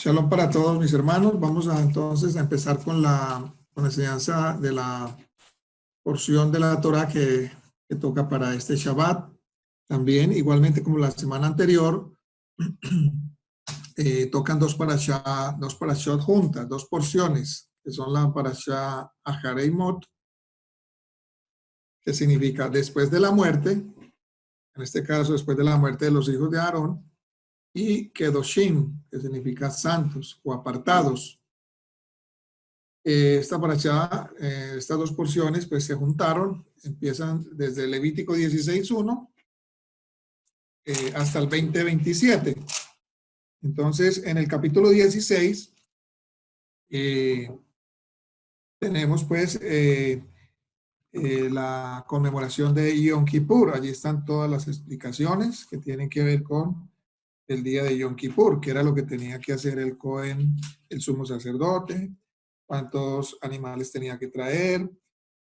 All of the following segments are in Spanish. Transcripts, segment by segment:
Shalom para todos mis hermanos. Vamos entonces a empezar con la enseñanza de la porción de la Torah que toca para este Shabbat. También, igualmente como la semana anterior, tocan dos parashot juntas, dos porciones, que son la parashá Aharei Mot, que significa después de la muerte, en este caso después de la muerte de los hijos de Aarón, y Kedoshim, que significa santos o apartados. Esta parashá, estas dos porciones, pues se juntaron, empiezan desde Levítico 16:1 hasta el 20:27. Entonces, en el capítulo 16 tenemos pues la conmemoración de Yom Kippur. Allí están todas las explicaciones que tienen que ver con el día de Yom Kippur, que era lo que tenía que hacer el Cohen, el sumo sacerdote, cuántos animales tenía que traer,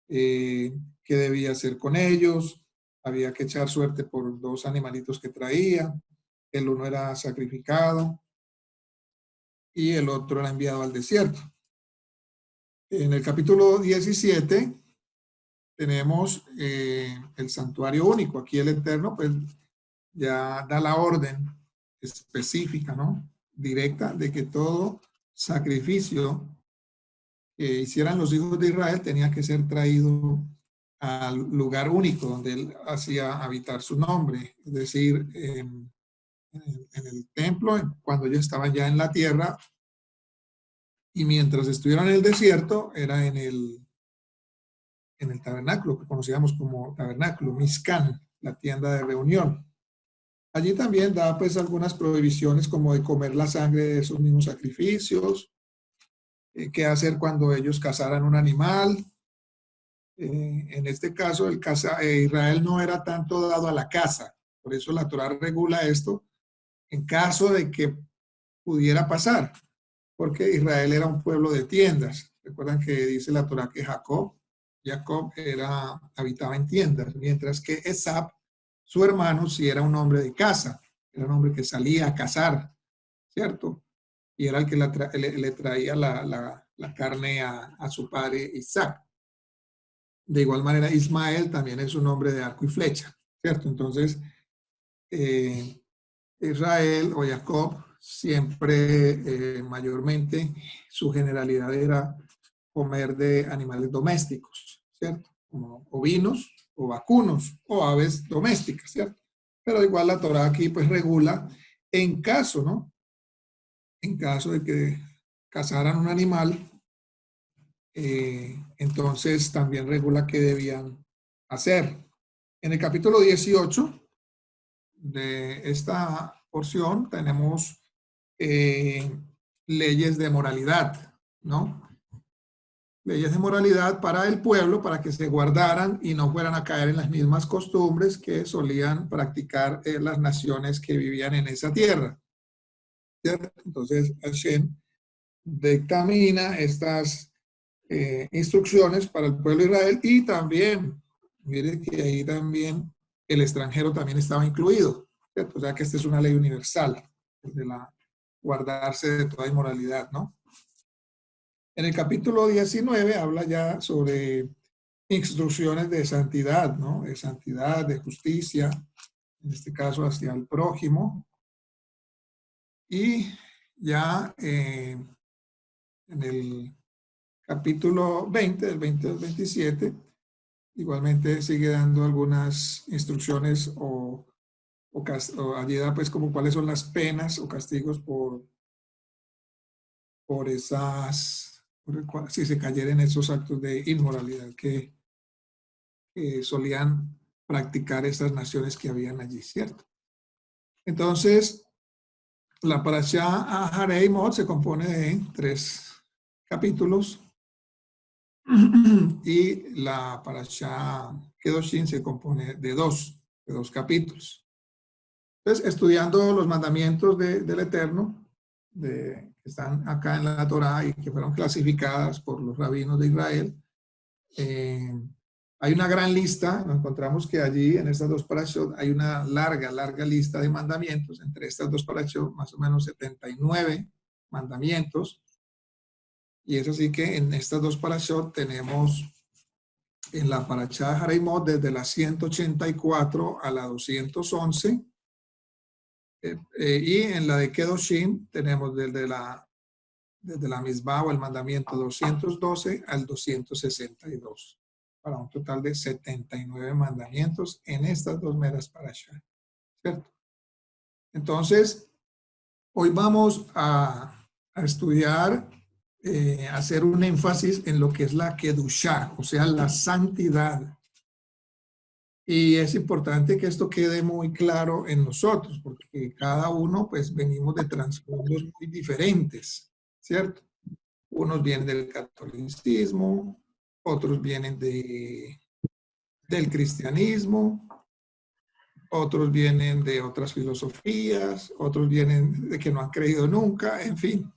qué debía hacer con ellos. Había que echar suerte por dos animalitos que traía. El uno era sacrificado y el otro era enviado al desierto. En el capítulo 17 tenemos el santuario único. Aquí el Eterno pues ya da la orden específica, ¿no? Directa, de que todo sacrificio que hicieran los hijos de Israel tenía que ser traído al lugar único donde él hacía habitar su nombre, es decir, en el templo, cuando ellos estaban ya en la tierra, y mientras estuvieran en el desierto, era en el tabernáculo, que conocíamos como tabernáculo, Mizkan, la tienda de reunión. Allí también da pues algunas prohibiciones como de comer la sangre de esos mismos sacrificios, qué hacer cuando ellos cazaran un animal. En este caso, Israel no era tanto dado a la caza, por eso la Torá regula esto en caso de que pudiera pasar, porque Israel era un pueblo de tiendas. Recuerdan que dice la Torá que Jacob habitaba en tiendas, mientras que Esab, su hermano, sí era un hombre de caza, era un hombre que salía a cazar, ¿cierto? Y era el que le traía la carne a su padre Isaac. De igual manera, Ismael también es un hombre de arco y flecha, ¿cierto? Entonces, Israel o Jacob siempre, mayormente, su generalidad era comer de animales domésticos, ¿cierto? Como ovinos o vacunos o aves domésticas, ¿cierto? Pero igual la Torá aquí pues regula en caso, ¿no? En caso de que cazaran un animal, entonces también regula qué debían hacer. En el capítulo 18 de esta porción tenemos leyes de moralidad, ¿no? Leyes de moralidad para el pueblo, para que se guardaran y no fueran a caer en las mismas costumbres que solían practicar las naciones que vivían en esa tierra, ¿cierto? Entonces, Hashem dictamina estas instrucciones para el pueblo de Israel, y también, mire que ahí también el extranjero también estaba incluido, ¿cierto? O sea que esta es una ley universal, de guardarse de toda inmoralidad, ¿no? En el capítulo 19 habla ya sobre instrucciones de santidad, ¿no? De santidad, de justicia, en este caso hacia el prójimo. Y ya en el capítulo 20, del 20 al 27, igualmente sigue dando algunas instrucciones o allí da pues como cuáles son las penas o castigos por si se cayera en esos actos de inmoralidad que solían practicar esas naciones que habían allí, ¿cierto? Entonces, la parashá Aharei Mot se compone de 3 capítulos y la parashá Kedoshim se compone de dos capítulos. Entonces, estudiando los mandamientos del Eterno, que están acá en la Torá y que fueron clasificadas por los rabinos de Israel, hay una gran lista. Nos encontramos que allí en estas dos parashot hay una larga lista de mandamientos. Entre estas dos parashot, más o menos 79 mandamientos. Y es así que en estas dos parashot tenemos en la parashá de Jareimot desde la 184 a la 211. Y en la de Kedoshim tenemos desde la Mizbah o el mandamiento 212 al 262, para un total de 79 mandamientos en estas dos meras parashá, ¿cierto? Entonces, hoy vamos a estudiar, hacer un énfasis en lo que es la Kedushá, o sea, la santidad. Y es importante que esto quede muy claro en nosotros, porque cada uno, pues, venimos de trasfondos muy diferentes, ¿cierto? Unos vienen del catolicismo, otros vienen del cristianismo, otros vienen de otras filosofías, otros vienen de que no han creído nunca, en fin.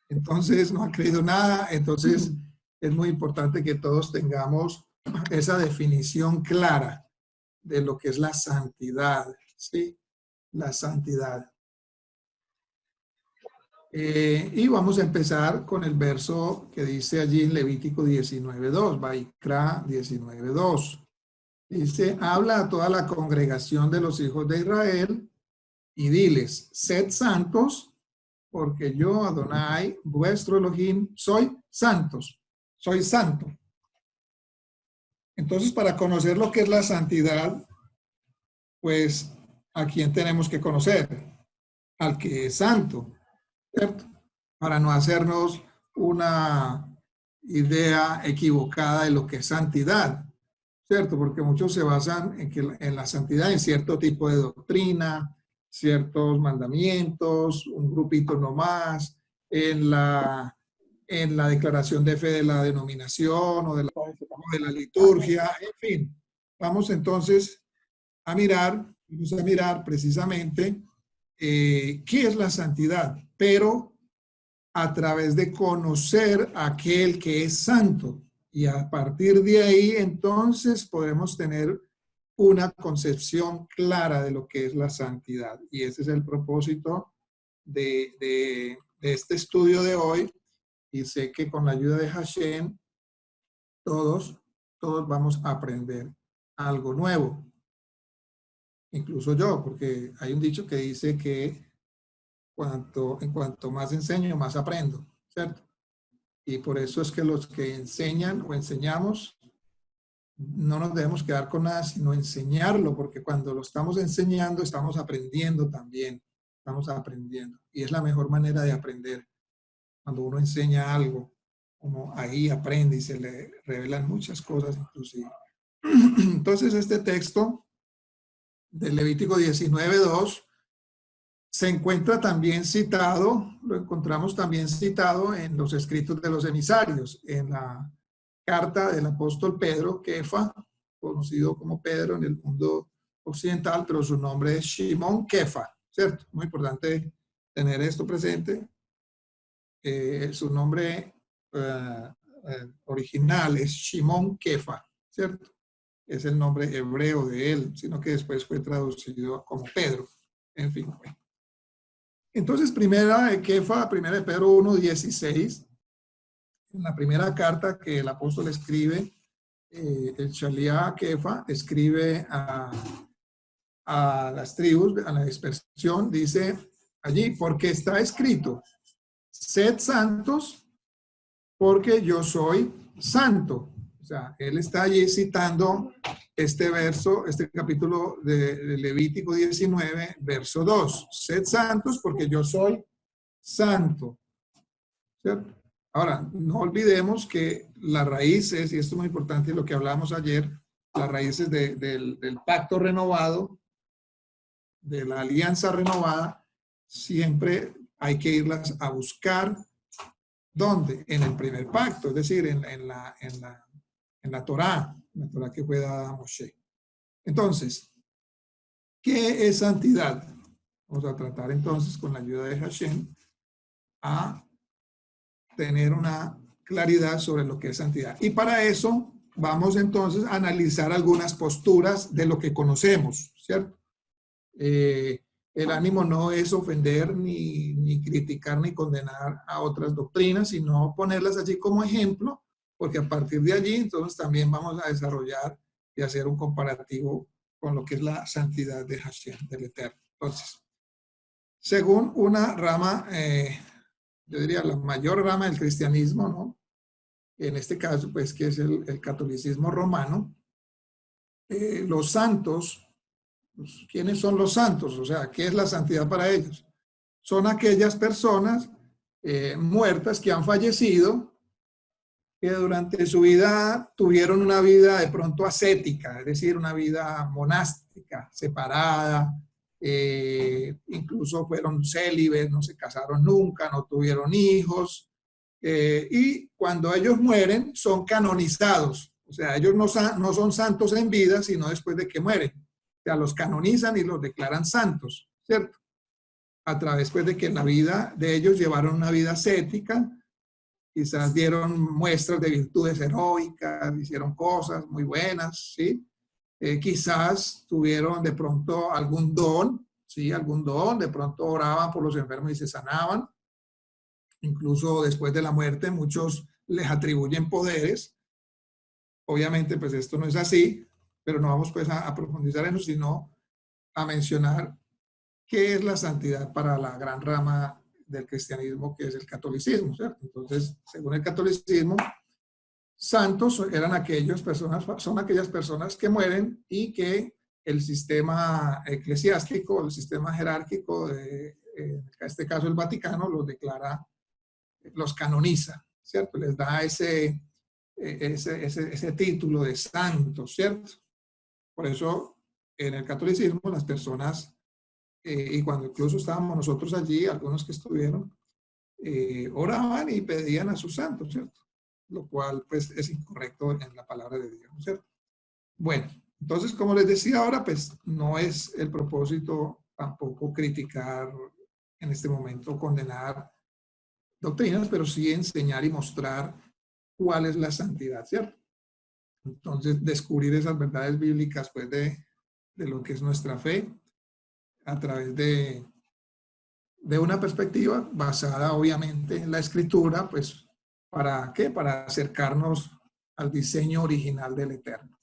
Entonces, no han creído nada. Entonces, es muy importante que todos tengamos esa definición clara de lo que es la santidad, ¿sí? La santidad. Y vamos a empezar con el verso que dice allí en Levítico 19.2, Vaikra 19.2. Dice, habla a toda la congregación de los hijos de Israel y diles, sed santos, porque yo, Adonai, vuestro Elohim, soy santos, soy santo. Entonces, para conocer lo que es la santidad, pues, ¿a quién tenemos que conocer? Al que es santo, ¿cierto? Para no hacernos una idea equivocada de lo que es santidad, ¿cierto? Porque muchos se basan en la santidad en cierto tipo de doctrina, ciertos mandamientos, un grupito nomás, en la declaración de fe de la denominación o de la liturgia, en fin. Vamos entonces a mirar precisamente qué es la santidad, pero a través de conocer a aquel que es santo. Y a partir de ahí, entonces, podemos tener una concepción clara de lo que es la santidad. Y ese es el propósito de este estudio de hoy. Y sé que con la ayuda de Hashem, todos vamos a aprender algo nuevo. Incluso yo, porque hay un dicho que dice que en cuanto más enseño, más aprendo, ¿cierto? Y por eso es que los que enseñan o enseñamos, no nos debemos quedar con nada, sino enseñarlo, porque cuando lo estamos enseñando, estamos aprendiendo también, estamos aprendiendo. Y es la mejor manera de aprender. Cuando uno enseña algo, uno ahí aprende y se le revelan muchas cosas inclusive. Entonces este texto de Levítico 19.2 se encuentra también citado, lo encontramos también citado en los escritos de los emisarios, en la carta del apóstol Pedro, Kefa, conocido como Pedro en el mundo occidental, pero su nombre es Shimon Kefa, ¿cierto? Muy importante tener esto presente. Su nombre original es Shimon Kefa, ¿cierto? Es el nombre hebreo de él, sino que después fue traducido como Pedro. En fin. Entonces, primera de Pedro 1.16, en la primera carta que el apóstol escribe, el Shaliach Kefa escribe a las tribus, a la dispersión, dice allí, porque está escrito, sed santos, porque yo soy santo. O sea, él está allí citando este verso, este capítulo de Levítico 19, verso 2. Sed santos porque yo soy santo. ¿Cierto? Ahora, no olvidemos que las raíces, y esto es muy importante, lo que hablamos ayer, las raíces del pacto renovado, de la alianza renovada, siempre hay que irlas a buscar. ¿Dónde? En el primer pacto, es decir, en la Torá que fue dada a Moshe. Entonces, ¿qué es santidad? Vamos a tratar entonces con la ayuda de Hashem a tener una claridad sobre lo que es santidad. Y para eso vamos entonces a analizar algunas posturas de lo que conocemos, ¿cierto? El ánimo no es ofender, ni criticar, ni condenar a otras doctrinas, sino ponerlas allí como ejemplo, porque a partir de allí entonces también vamos a desarrollar y hacer un comparativo con lo que es la santidad de Hashem, del Eterno. Entonces, según una rama, yo diría la mayor rama del cristianismo, ¿no? En este caso, pues, que es el catolicismo romano, los santos, pues, ¿quiénes son los santos? O sea, ¿qué es la santidad para ellos? Son aquellas personas muertas que han fallecido, que durante su vida tuvieron una vida de pronto ascética, es decir, una vida monástica, separada, incluso fueron célibes, no se casaron nunca, no tuvieron hijos, y cuando ellos mueren son canonizados, o sea, ellos no son santos en vida, sino después de que mueren. O sea, los canonizan y los declaran santos, ¿cierto? A través pues, de que en la vida de ellos llevaron una vida ascética, quizás dieron muestras de virtudes heroicas, hicieron cosas muy buenas, ¿sí? Quizás tuvieron de pronto algún don, ¿sí? Algún don, de pronto oraban por los enfermos y se sanaban. Incluso después de la muerte muchos les atribuyen poderes. Obviamente pues esto no es así, pero no vamos pues a profundizar en eso, sino a mencionar qué es la santidad para la gran rama del cristianismo, que es el catolicismo, ¿cierto? Entonces, según el catolicismo, santos eran son aquellas personas que mueren y que el sistema eclesiástico, el sistema jerárquico, en este caso el Vaticano, los declara, los canoniza, ¿cierto? Les da ese título de santos, ¿cierto? Por eso, en el catolicismo, las personas, y cuando incluso estábamos nosotros allí, algunos que estuvieron, oraban y pedían a sus santos, ¿cierto? Lo cual, pues, es incorrecto en la palabra de Dios, ¿cierto? Bueno, entonces, como les decía ahora, pues, no es el propósito tampoco criticar en este momento, condenar doctrinas, pero sí enseñar y mostrar cuál es la santidad, ¿cierto? Entonces, descubrir esas verdades bíblicas, pues, de lo que es nuestra fe a través de una perspectiva basada, obviamente, en la Escritura, pues, ¿para qué? Para acercarnos al diseño original del Eterno,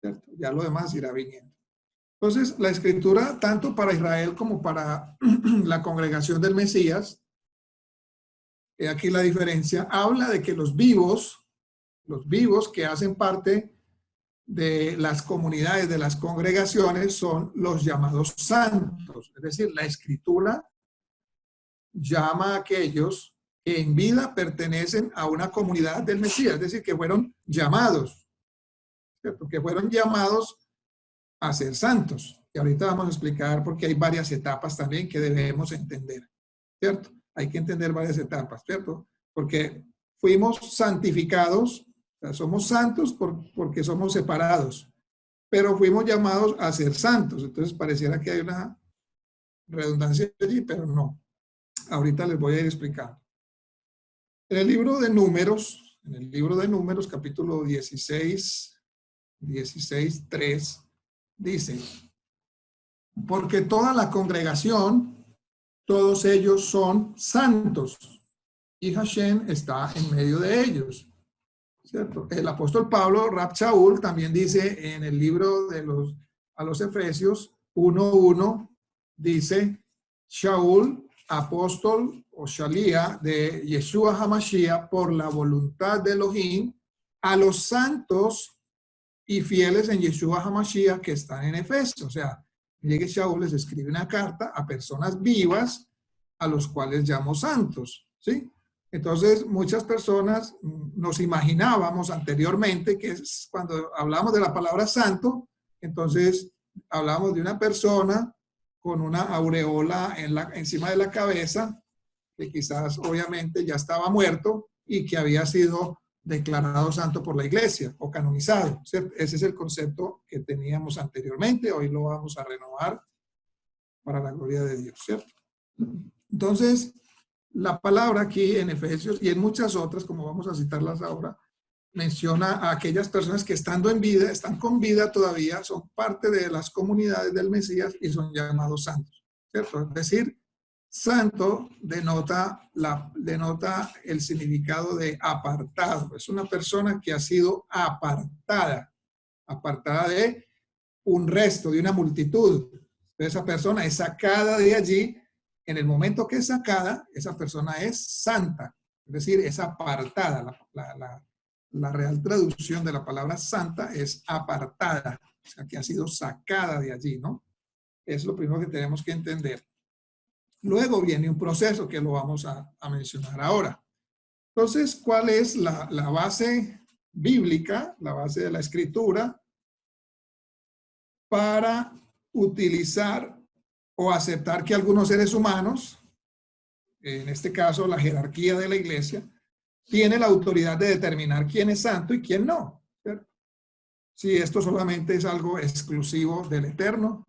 ¿cierto? Ya lo demás irá viniendo. Entonces, la Escritura, tanto para Israel como para la congregación del Mesías, aquí la diferencia, habla de que los vivos que hacen parte de las comunidades, de las congregaciones, son los llamados santos. Es decir, la Escritura llama a aquellos que en vida pertenecen a una comunidad del Mesías, es decir, que fueron llamados, ¿cierto? Que fueron llamados a ser santos. Y ahorita vamos a explicar porque hay varias etapas también que debemos entender, ¿cierto? Hay que entender varias etapas, ¿cierto? Porque fuimos santificados, o sea, somos santos porque somos separados, pero fuimos llamados a ser santos. Entonces pareciera que hay una redundancia allí, pero no. Ahorita les voy a ir explicando. En el libro de Números, capítulo 16, 3, dice, porque toda la congregación, todos ellos son santos, y Hashem está en medio de ellos, ¿cierto? El apóstol Pablo, Rab Shaul, también dice en el libro a los Efesios 1:1, dice, Shaul, apóstol o Shalía de Yeshua HaMashiach por la voluntad de Elohim a los santos y fieles en Yeshua HaMashiach que están en Efeso. O sea, llegue Shaul les escribe una carta a personas vivas a los cuales llamo santos, ¿sí? Entonces, muchas personas nos imaginábamos anteriormente que cuando hablamos de la palabra santo, entonces hablamos de una persona con una aureola encima de la cabeza, que quizás obviamente ya estaba muerto y que había sido declarado santo por la iglesia o canonizado, ¿cierto? Ese es el concepto que teníamos anteriormente, hoy lo vamos a renovar para la gloria de Dios, ¿cierto? Entonces, la palabra aquí en Efesios y en muchas otras, como vamos a citarlas ahora, menciona a aquellas personas que estando en vida, están con vida todavía, son parte de las comunidades del Mesías y son llamados santos. ¿cierto? Es decir, santo denota el significado de apartado. Es una persona que ha sido apartada de un resto, de una multitud. Esa persona es sacada de allí. En el momento que es sacada, esa persona es santa. Es decir, es apartada. La real traducción de la palabra santa es apartada. O sea, que ha sido sacada de allí, ¿no? Es lo primero que tenemos que entender. Luego viene un proceso que lo vamos a mencionar ahora. Entonces, ¿cuál es la base bíblica, la base de la escritura para utilizar o aceptar que algunos seres humanos, en este caso la jerarquía de la iglesia, tiene la autoridad de determinar quién es santo y quién no? ¿Cierto? Si esto solamente es algo exclusivo del Eterno,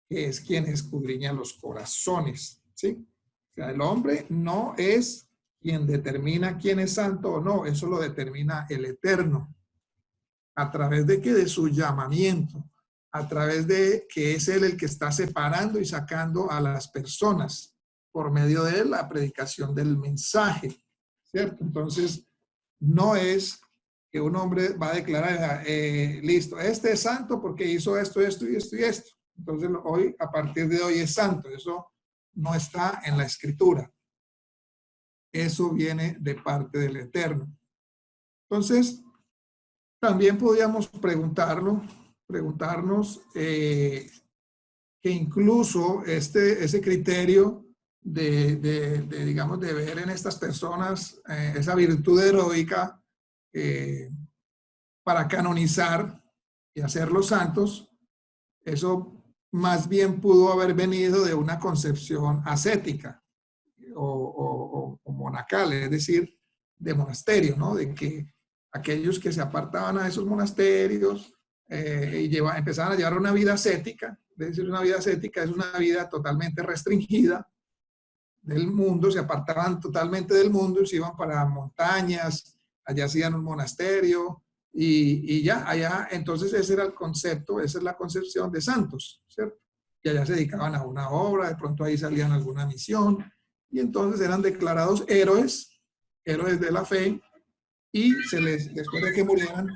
que es quien escudriña los corazones, ¿sí? O sea, el hombre no es quien determina quién es santo o no, eso lo determina el Eterno. ¿A través de qué? De su llamamiento, a través de que es él el que está separando y sacando a las personas por medio de la predicación del mensaje, ¿cierto? Entonces, no es que un hombre va a declarar, listo, este es santo porque hizo esto, esto y esto y esto. Entonces, hoy, a partir de hoy es santo. Eso no está en la escritura. Eso viene de parte del Eterno. Entonces, también podríamos preguntarnos que incluso ese criterio digamos, de ver en estas personas esa virtud heroica para canonizar y hacerlos santos, eso más bien pudo haber venido de una concepción ascética o monacal, es decir, de monasterio, ¿no? De que aquellos que se apartaban a esos monasterios y empezaban a llevar una vida ascética, es decir, una vida ascética es una vida totalmente restringida del mundo, se apartaban totalmente del mundo y se iban para montañas, allá hacían un monasterio y ya, allá, entonces ese era el concepto, esa es la concepción de santos, ¿cierto? Y allá se dedicaban a una obra, de pronto ahí salían a alguna misión y entonces eran declarados héroes de la fe y después de que murieran,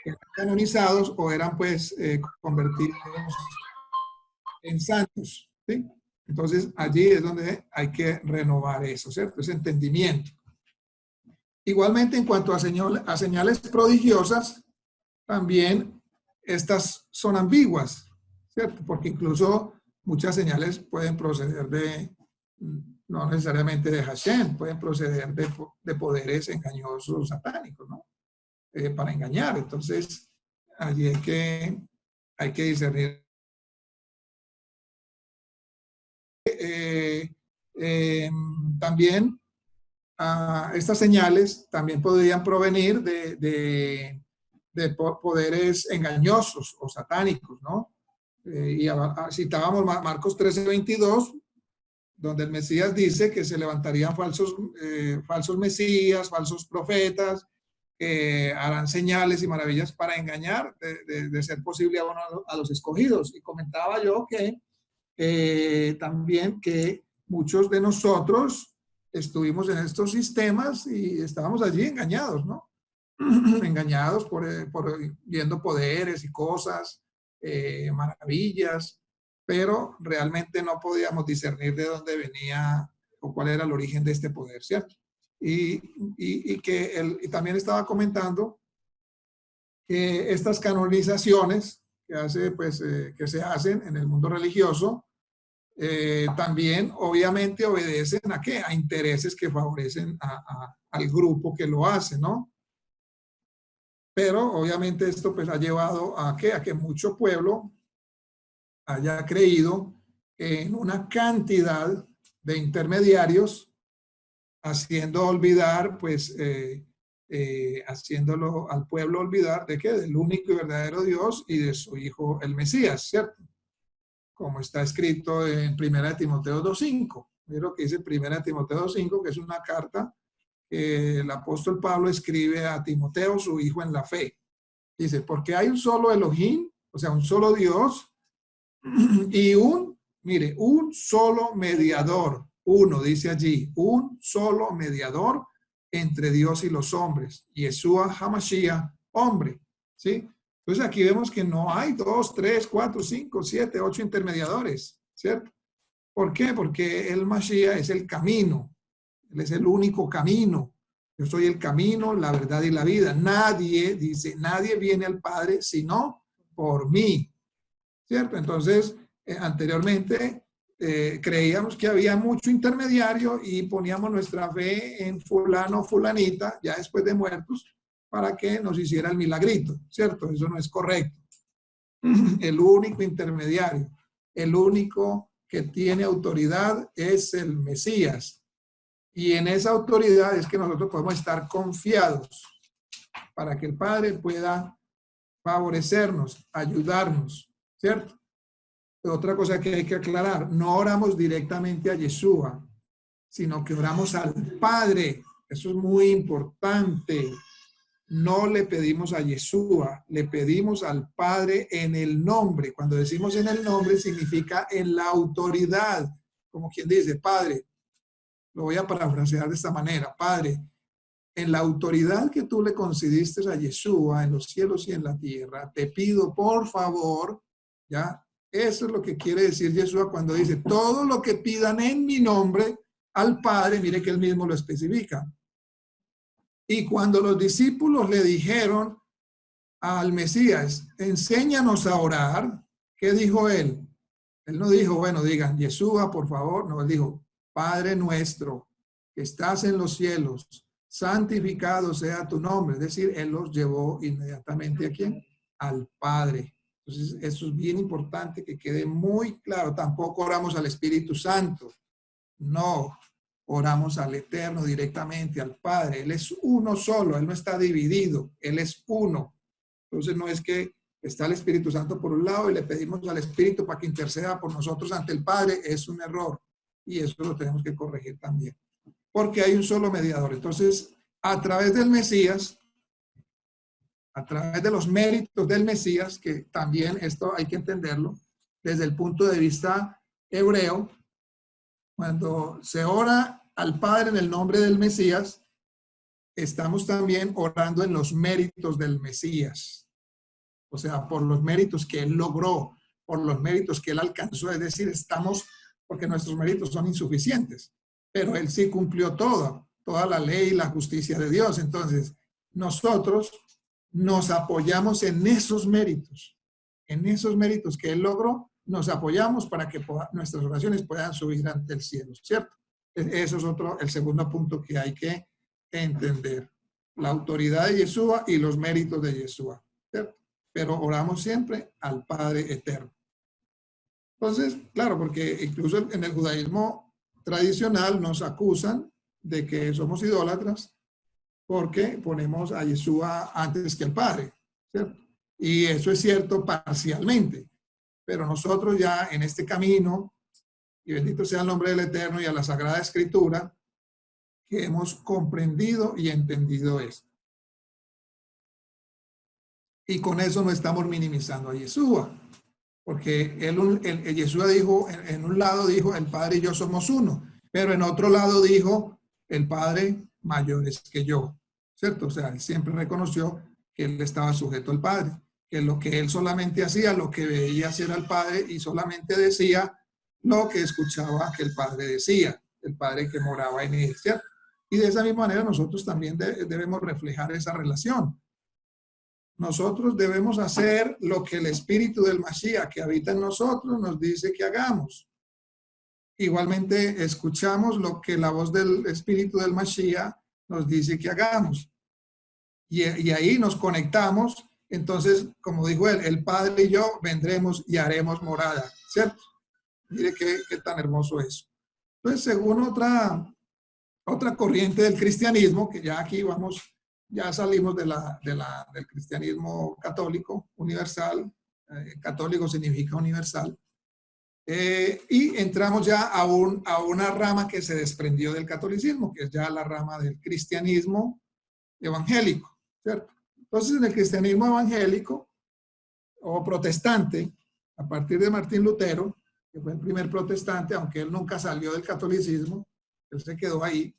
eran canonizados o eran pues convertidos en santos, ¿sí? Entonces, allí es donde hay que renovar eso, ¿cierto? Ese entendimiento. Igualmente, en cuanto a señales prodigiosas, también estas son ambiguas, ¿cierto? Porque incluso muchas señales pueden proceder no necesariamente de Hashem, pueden proceder de poderes engañosos satánicos, ¿no? Para engañar. Entonces, allí hay que discernir. También estas señales también podrían provenir de poderes engañosos o satánicos, ¿no? Y citábamos Marcos 13:22, donde el Mesías dice que se levantarían falsos mesías, falsos profetas, harán señales y maravillas para engañar, de ser posible a los escogidos. Y comentaba yo que también que muchos de nosotros estuvimos en estos sistemas y estábamos allí engañados, ¿no? Engañados por viendo poderes y cosas, maravillas, pero realmente no podíamos discernir de dónde venía o cuál era el origen de este poder, ¿cierto? Y también estaba comentando que estas canonizaciones que se hacen en el mundo religioso, también obviamente obedecen ¿a qué? A intereses que favorecen al grupo que lo hace, ¿no? Pero obviamente esto pues ha llevado a que mucho pueblo haya creído en una cantidad de intermediarios, haciendo olvidar pues haciéndolo al pueblo olvidar de qué, del único y verdadero Dios y de su Hijo el Mesías, ¿cierto? Como está escrito en 1 Timoteo 2:5. Mira lo que dice 1 Timoteo 2:5, que es una carta que el apóstol Pablo escribe a Timoteo, su hijo en la fe. Dice, porque hay un solo Elohim, o sea, un solo Dios, y un Mire, un solo mediador, uno dice allí, un solo mediador entre Dios y los hombres, Yeshua HaMashiach, hombre, ¿sí? Entonces aquí vemos que no hay 2, 3, 4, 5, 7, 8 intermediadores, ¿cierto? ¿Por qué? Porque el Mashiach es el camino, él es el único camino. Yo soy el camino, la verdad y la vida. Nadie, dice, nadie viene al Padre sino por mí, ¿cierto? Entonces, anteriormente creíamos que había mucho intermediario y poníamos nuestra fe en fulano, fulanita, ya después de muertos, para que nos hiciera el milagrito, ¿cierto? Eso no es correcto. El único intermediario, el único que tiene autoridad es el Mesías. Y en esa autoridad es que nosotros podemos estar confiados para que el Padre pueda favorecernos, ayudarnos, ¿cierto? Otra cosa que hay que aclarar, no oramos directamente a Yeshua, sino que oramos al Padre. Eso es muy importante. No le pedimos a Yeshua, le pedimos al Padre en el nombre. Cuando decimos en el nombre, significa en la autoridad. Como quien dice, Padre, lo voy a parafrasear de esta manera, Padre, en la autoridad que tú le concediste a Yeshua en los cielos y en la tierra, te pido por favor, ¿ya? Eso es lo que quiere decir Yeshua cuando dice, todo lo que pidan en mi nombre al Padre, mire que él mismo lo especifica. Y cuando los discípulos le dijeron al Mesías, enséñanos a orar, ¿qué dijo él? Él no dijo, bueno, digan, Yeshua, por favor. No, él dijo, Padre nuestro, que estás en los cielos, santificado sea tu nombre. Es decir, él los llevó inmediatamente ¿a quién? Al Padre. Entonces, eso es bien importante que quede muy claro. Tampoco oramos al Espíritu Santo. No, oramos al Eterno directamente, al Padre. Él es uno solo, él no está dividido, él es uno. Entonces, no es que está el Espíritu Santo por un lado y le pedimos al Espíritu para que interceda por nosotros ante el Padre, es un error. Y eso lo tenemos que corregir también. Porque hay un solo mediador. Entonces, a través del Mesías, a través de los méritos del Mesías, que también esto hay que entenderlo desde el punto de vista hebreo, cuando se ora al Padre en el nombre del Mesías, estamos también orando en los méritos del Mesías. O sea, por los méritos que él logró, por los méritos que él alcanzó. Es decir, estamos, porque nuestros méritos son insuficientes, pero él sí cumplió toda la ley y la justicia de Dios. Entonces, nosotros nos apoyamos en esos méritos que él logró, nos apoyamos para que nuestras oraciones puedan subir ante el cielo, ¿cierto? Eso es el segundo punto que hay que entender. La autoridad de Yeshua y los méritos de Yeshua, ¿cierto? Pero oramos siempre al Padre eterno. Entonces, claro, porque incluso en el judaísmo tradicional nos acusan de que somos idólatras porque ponemos a Yeshua antes que al Padre, ¿cierto? Y eso es cierto parcialmente, pero nosotros ya en este camino, y bendito sea el nombre del Eterno y a la Sagrada Escritura, que hemos comprendido y entendido esto. Y con eso no estamos minimizando a Yeshua, porque Yeshua dijo, en un lado dijo, el Padre y yo somos uno, pero en otro lado dijo, el Padre mayor es que yo, ¿cierto? O sea, él siempre reconoció que él estaba sujeto al Padre, que lo que él solamente hacía, lo que veía hacer al Padre y solamente decía lo que escuchaba que el Padre decía, el Padre que moraba en él, ¿cierto? Y de esa misma manera nosotros también debemos reflejar esa relación. Nosotros debemos hacer lo que el Espíritu del Mashiach que habita en nosotros nos dice que hagamos. Igualmente escuchamos lo que la voz del Espíritu del Mashiach nos dice que hagamos. Y ahí nos conectamos. Entonces, como dijo él, el Padre y yo vendremos y haremos morada, ¿cierto? Mire qué tan hermoso es. Entonces, según otra corriente del cristianismo, que ya aquí vamos, ya salimos del cristianismo católico universal, católico significa universal, y entramos ya a una rama que se desprendió del catolicismo, que es ya la rama del cristianismo evangélico, ¿cierto? Entonces, en el cristianismo evangélico o protestante, a partir de Martín Lutero, que fue el primer protestante, aunque él nunca salió del catolicismo, él se quedó ahí.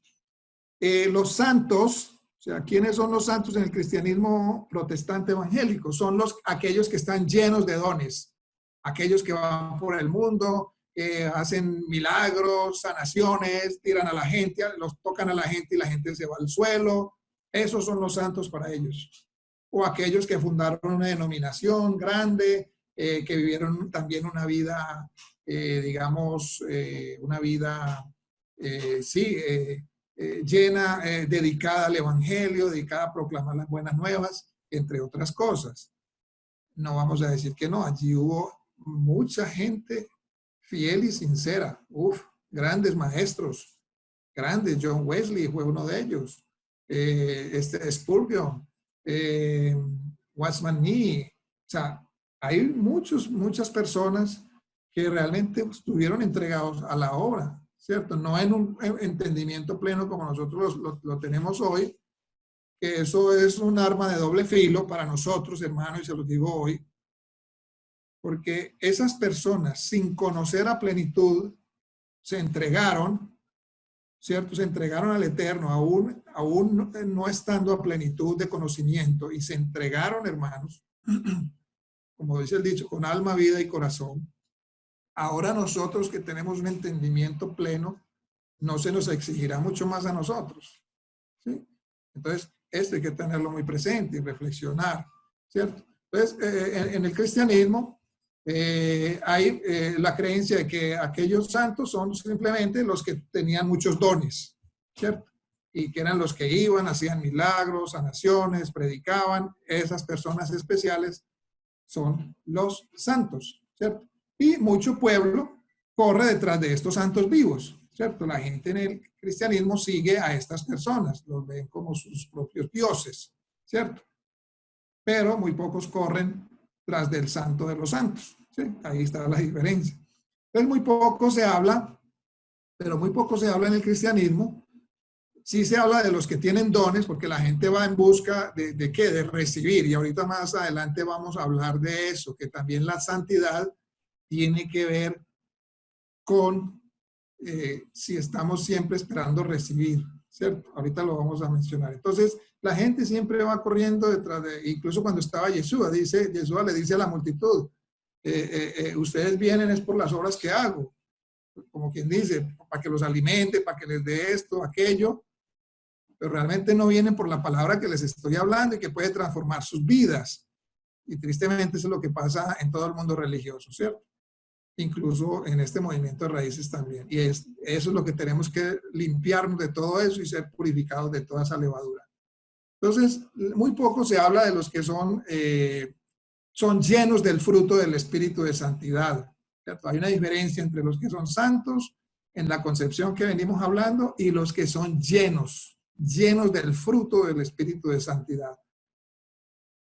Los santos, o sea, ¿quiénes son los santos en el cristianismo protestante evangélico? Son aquellos que están llenos de dones, aquellos que van por el mundo, que hacen milagros, sanaciones, tiran a la gente, los tocan a la gente y la gente se va al suelo. Esos son los santos para ellos. O aquellos que fundaron una denominación grande, que vivieron también una vida, digamos, una vida, llena, dedicada al evangelio, dedicada a proclamar las buenas nuevas, entre otras cosas. No vamos a decir que no, allí hubo mucha gente fiel y sincera. Grandes maestros, grandes. John Wesley fue uno de ellos. Spurgeon, Watchman Nee. O sea, hay muchas personas que realmente estuvieron entregados a la obra, ¿cierto? No en un entendimiento pleno como nosotros lo tenemos hoy, que eso es un arma de doble filo para nosotros, hermanos, y se los digo hoy, porque esas personas, sin conocer a plenitud, se entregaron, ¿cierto? Se entregaron al Eterno, aún no estando a plenitud de conocimiento, y se entregaron, hermanos, como dice el dicho, con alma, vida y corazón. Ahora nosotros que tenemos un entendimiento pleno, no se nos exigirá mucho más a nosotros, ¿sí? Entonces, esto hay que tenerlo muy presente y reflexionar, ¿cierto? Entonces, en el cristianismo hay la creencia de que aquellos santos son simplemente los que tenían muchos dones, ¿cierto? Y que eran los que iban, hacían milagros, sanaciones, predicaban. Esas personas especiales son los santos, ¿cierto? Y mucho pueblo corre detrás de estos santos vivos, ¿cierto? La gente en el cristianismo sigue a estas personas, los ven como sus propios dioses, ¿cierto? Pero muy pocos corren tras del santo de los santos, ¿sí? Ahí está la diferencia. Entonces muy poco se habla, pero muy poco se habla en el cristianismo. Sí se habla de los que tienen dones, porque la gente va en busca ¿de qué? De recibir. Y ahorita más adelante vamos a hablar de eso, que también la santidad tiene que ver con si estamos siempre esperando recibir, ¿cierto? Ahorita lo vamos a mencionar. Entonces, la gente siempre va corriendo detrás de, incluso cuando estaba Yeshua le dice a la multitud, ustedes vienen es por las obras que hago, como quien dice, para que los alimente, para que les dé esto, aquello, pero realmente no vienen por la palabra que les estoy hablando y que puede transformar sus vidas. Y tristemente eso es lo que pasa en todo el mundo religioso, ¿cierto? Incluso en este movimiento de raíces también. Y eso es lo que tenemos que limpiarnos de todo eso y ser purificados de toda esa levadura. Entonces, muy poco se habla de los que son llenos del fruto del Espíritu de Santidad, ¿cierto? Hay una diferencia entre los que son santos en la concepción que venimos hablando y los que son llenos del fruto del Espíritu de Santidad.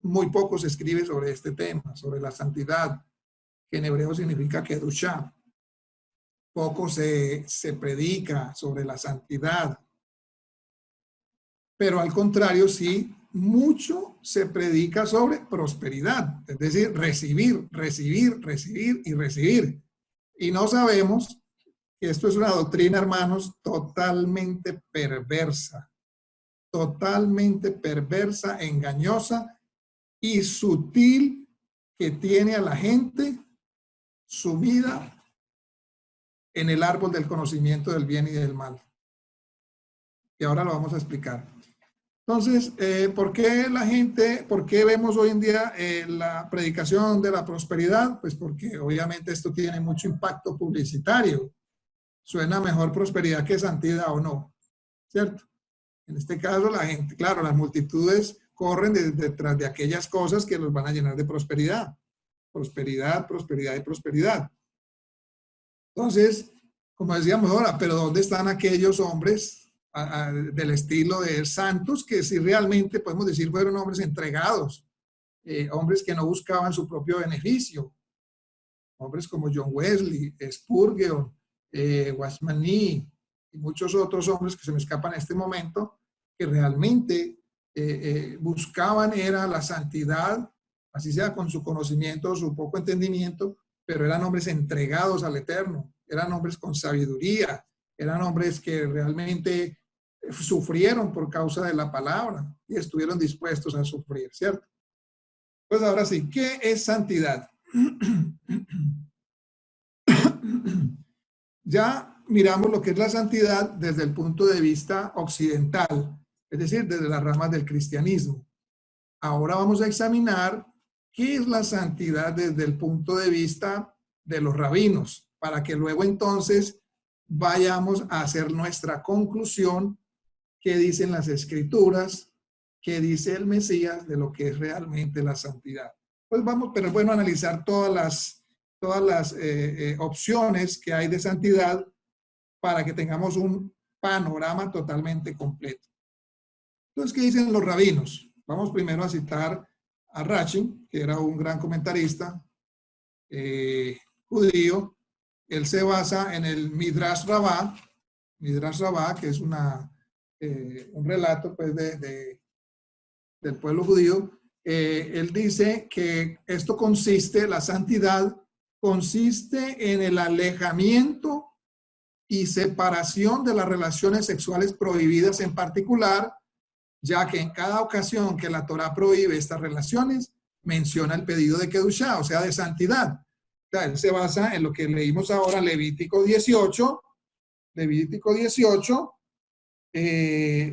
Muy poco se escribe sobre este tema, sobre la santidad, que en hebreo significa kedushá. Poco se predica sobre la santidad. Pero al contrario, sí, mucho se predica sobre prosperidad, es decir, recibir, recibir, recibir y recibir. Y no sabemos que esto es una doctrina, hermanos, totalmente perversa, engañosa y sutil, que tiene a la gente sumida en el árbol del conocimiento del bien y del mal. Y ahora lo vamos a explicar. Entonces, ¿por qué vemos hoy en día la predicación de la prosperidad? Pues porque obviamente esto tiene mucho impacto publicitario. Suena mejor prosperidad que santidad, ¿o no? ¿Cierto? En este caso, la gente, claro, las multitudes corren detrás de aquellas cosas que los van a llenar de prosperidad. Prosperidad, prosperidad y prosperidad. Entonces, como decíamos ahora, pero ¿dónde están aquellos hombres del estilo de santos que si realmente podemos decir fueron hombres entregados, hombres que no buscaban su propio beneficio, hombres como John Wesley, Spurgeon, Watchman Nee y muchos otros hombres que se me escapan en este momento, que realmente buscaban era la santidad, así sea con su conocimiento, su poco entendimiento, pero eran hombres entregados al Eterno, eran hombres con sabiduría, eran hombres que realmente sufrieron por causa de la palabra y estuvieron dispuestos a sufrir, ¿cierto? Pues ahora sí, ¿qué es santidad? Ya miramos lo que es la santidad desde el punto de vista occidental, es decir, desde las ramas del cristianismo. Ahora vamos a examinar qué es la santidad desde el punto de vista de los rabinos, para que luego entonces vayamos a hacer nuestra conclusión, qué dicen las escrituras, qué dice el Mesías de lo que es realmente la santidad. Pues vamos, pero es bueno analizar todas las opciones que hay de santidad para que tengamos un panorama totalmente completo. Entonces, ¿qué dicen los rabinos? Vamos primero a citar a Rashi, que era un gran comentarista judío. Él se basa en el Midrash Rabbah, que es un relato pues, del pueblo judío. Él dice que esto consiste, la santidad consiste en el alejamiento y separación de las relaciones sexuales prohibidas en particular, ya que en cada ocasión que la Torá prohíbe estas relaciones, menciona el pedido de Kedushá, o sea, de santidad. O sea, él se basa en lo que leímos ahora, Levítico 18,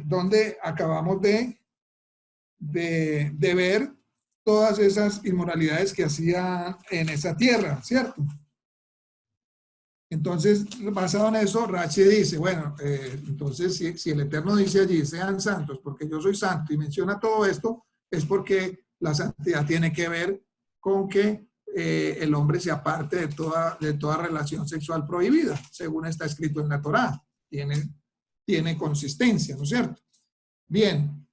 donde acabamos de ver todas esas inmoralidades que hacía en esa tierra, ¿cierto? Entonces, basado en eso, Rashi dice, bueno, entonces si el Eterno dice allí, sean santos, porque yo soy santo, y menciona todo esto, es porque la santidad tiene que ver con que el hombre se aparte de toda relación sexual prohibida, según está escrito en la Torá. Tiene consistencia, ¿no es cierto? Bien.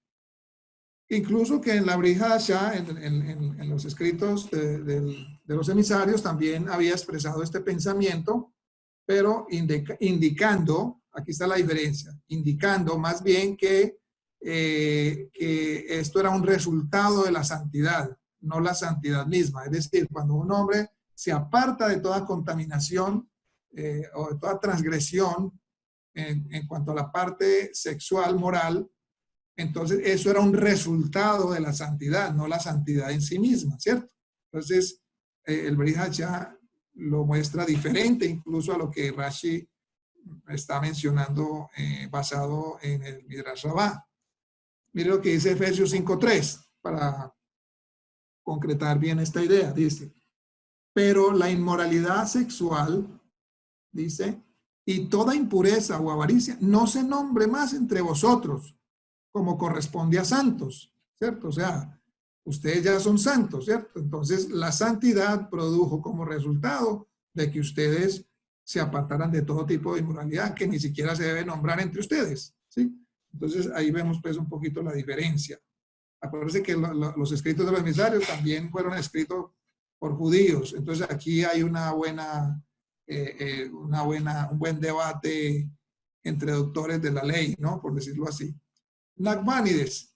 Incluso que en la Brija Shah, en los escritos de los emisarios, también había expresado este pensamiento, pero indicando, aquí está la diferencia, indicando más bien que esto era un resultado de la santidad, no la santidad misma. Es decir, cuando un hombre se aparta de toda contaminación o de toda transgresión en cuanto a la parte sexual, moral, entonces eso era un resultado de la santidad, no la santidad en sí misma, ¿cierto? Entonces, el Brit Hachá lo muestra diferente incluso a lo que Rashi está mencionando basado en el Midrash Rabbah. Mire lo que dice Efesios 5:3 para concretar bien esta idea. Dice, pero la inmoralidad sexual, dice, y toda impureza o avaricia no se nombre más entre vosotros, como corresponde a santos, ¿cierto? O sea, ustedes ya son santos, ¿cierto? Entonces, la santidad produjo como resultado de que ustedes se apartaran de todo tipo de inmoralidad que ni siquiera se debe nombrar entre ustedes, ¿sí? Entonces, ahí vemos pues un poquito la diferencia. Acuérdense que los escritos de los emisarios también fueron escritos por judíos. Entonces, aquí hay un buen debate entre doctores de la ley, ¿no? Por decirlo así. Nachmanides,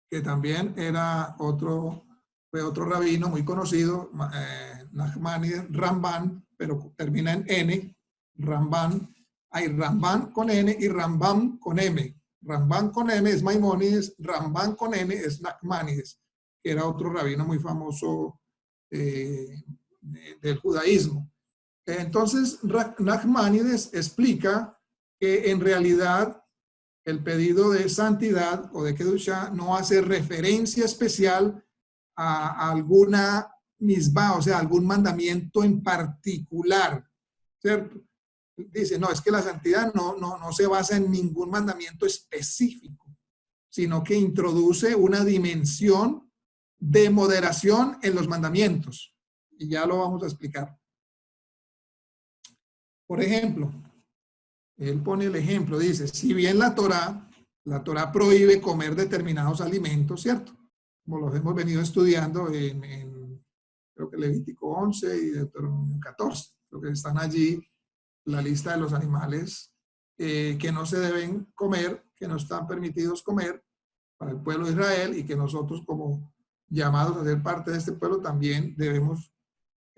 que también era fue otro rabino muy conocido, Nachmanides, Ramban, pero termina en N, Ramban, hay Ramban con N y Rambam con M. Ramban con M es Maimónides, Ramban con N es Nachmanides, que era otro rabino muy famoso del judaísmo. Entonces, Nachmanides explica que en realidad el pedido de santidad o de Kedushá no hace referencia especial a alguna misbah, o sea, algún mandamiento en particular, ¿cierto? Dice, no, es que la santidad no se basa en ningún mandamiento específico, sino que introduce una dimensión de moderación en los mandamientos. Y ya lo vamos a explicar. Por ejemplo, él pone el ejemplo, dice, si bien la Torá prohíbe comer determinados alimentos, ¿cierto? Como los hemos venido estudiando en creo que Levítico 11 y Deuteronomio 14, lo que están allí, la lista de los animales que no se deben comer, que no están permitidos comer para el pueblo de Israel y que nosotros como llamados a ser parte de este pueblo también debemos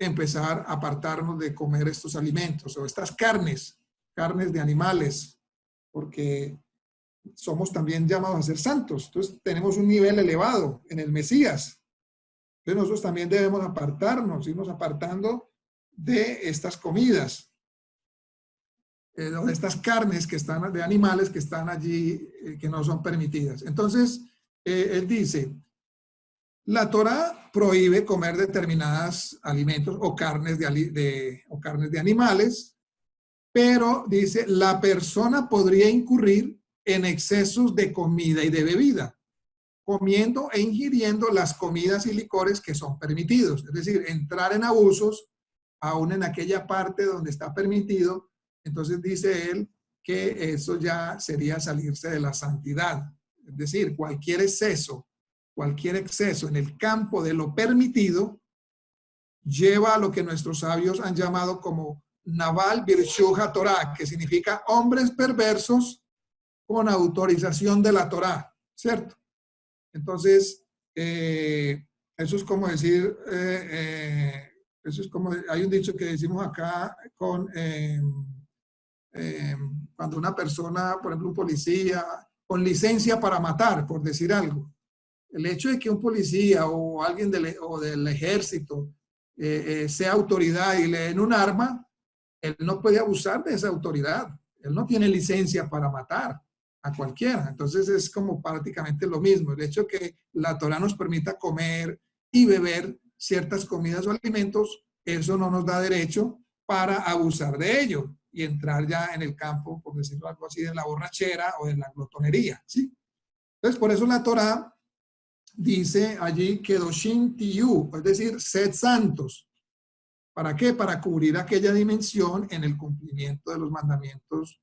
empezar a apartarnos de comer estos alimentos o estas carnes de animales, porque somos también llamados a ser santos. Entonces tenemos un nivel elevado en el Mesías. Entonces nosotros también debemos apartarnos, irnos apartando de estas comidas, de estas carnes que están, de animales que están allí, que no son permitidas. Entonces, él dice, la Torá prohíbe comer determinados alimentos o carnes de animales, pero dice, la persona podría incurrir en excesos de comida y de bebida, comiendo e ingiriendo las comidas y licores que son permitidos. Es decir, entrar en abusos, aún en aquella parte donde está permitido. Entonces dice él que eso ya sería salirse de la santidad. Es decir, cualquier exceso en el campo de lo permitido lleva a lo que nuestros sabios han llamado como Naval Birshu HaTorah, que significa hombres perversos con autorización de la Torah, ¿cierto? Entonces, eso es como decir, eso es como, hay un dicho que decimos acá cuando una persona, por ejemplo, un policía, con licencia para matar, por decir algo. El hecho de que un policía o alguien del ejército sea autoridad y le den un arma, él no puede abusar de esa autoridad. Él no tiene licencia para matar a cualquiera. Entonces es como prácticamente lo mismo. El hecho de que la Torá nos permita comer y beber ciertas comidas o alimentos, eso no nos da derecho para abusar de ello y entrar ya en el campo, por decirlo algo así, de la borrachera o de la glotonería, ¿sí? Entonces, por eso la Torá dice allí Kedoshim Tiyu, es decir, sed santos. ¿Para qué? Para cubrir aquella dimensión en el cumplimiento de los mandamientos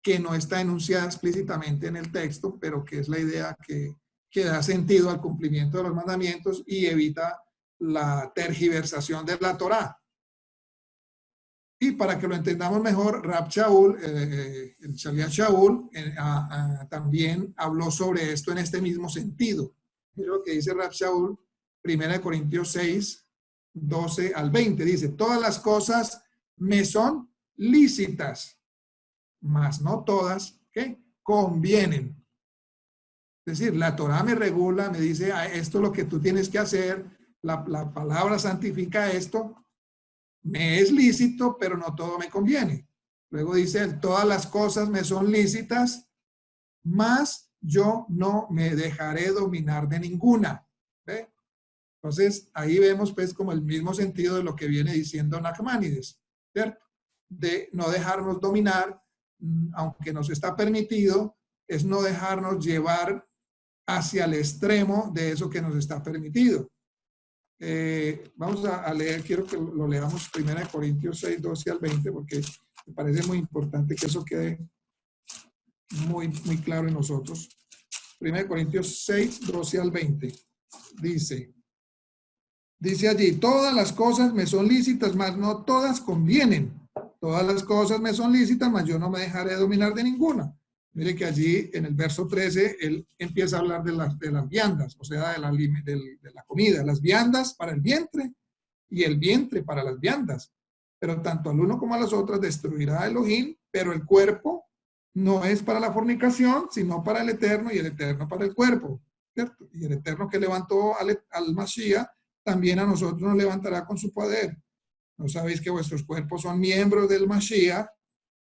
que no está enunciada explícitamente en el texto, pero que es la idea que da sentido al cumplimiento de los mandamientos y evita la tergiversación de la Torá. Y para que lo entendamos mejor, Rab Shaul, el Shaliach Shaul, también habló sobre esto en este mismo sentido. Mira lo que dice Rab Shaul, 1 Corintios 6, 12 al 20. Dice, todas las cosas me son lícitas, mas no todas, ¿qué? Convienen. Es decir, la Torá me regula, me dice, esto es lo que tú tienes que hacer, la palabra santifica esto, me es lícito, pero no todo me conviene. Luego dice, todas las cosas me son lícitas, mas yo no me dejaré dominar de ninguna. ¿Ve? Entonces, ahí vemos pues como el mismo sentido de lo que viene diciendo Nachmanides, ¿cierto? De no dejarnos dominar, aunque nos está permitido, es no dejarnos llevar hacia el extremo de eso que nos está permitido. Vamos a leer, quiero que lo leamos 1 Corintios 6, 12 al 20, porque me parece muy importante que eso quede muy, muy claro en nosotros. 1 Corintios 6, 12 al 20. Dice allí, todas las cosas me son lícitas, mas no todas convienen. Todas las cosas me son lícitas, mas yo no me dejaré dominar de ninguna. Mire que allí en el verso 13, él empieza a hablar de las viandas, o sea, de la comida, las viandas para el vientre y el vientre para las viandas. Pero tanto al uno como a las otras destruirá Elohim, pero el cuerpo no es para la fornicación, sino para el Eterno y el Eterno para el cuerpo, ¿cierto? Y el Eterno que levantó al Mashiach, también a nosotros nos levantará con su poder. ¿No sabéis que vuestros cuerpos son miembros del Mashiach?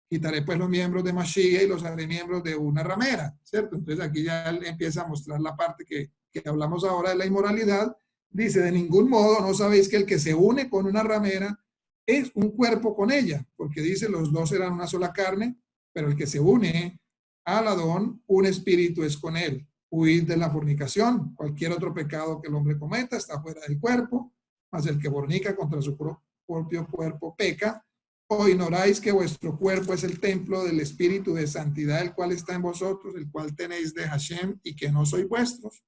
Quitaré pues los miembros de Mashiach y los haré miembros de una ramera, ¿cierto? Entonces aquí ya él empieza a mostrar la parte que hablamos ahora de la inmoralidad. Dice, de ningún modo no sabéis que el que se une con una ramera es un cuerpo con ella, porque dice, los dos eran una sola carne, pero el que se une al Adón, un espíritu es con él. Huid de la fornicación. Cualquier otro pecado que el hombre cometa está fuera del cuerpo, mas el que fornica contra su propio cuerpo peca. ¿O ignoráis que vuestro cuerpo es el templo del Espíritu de santidad, el cual está en vosotros, el cual tenéis de Hashem y que no sois vuestros?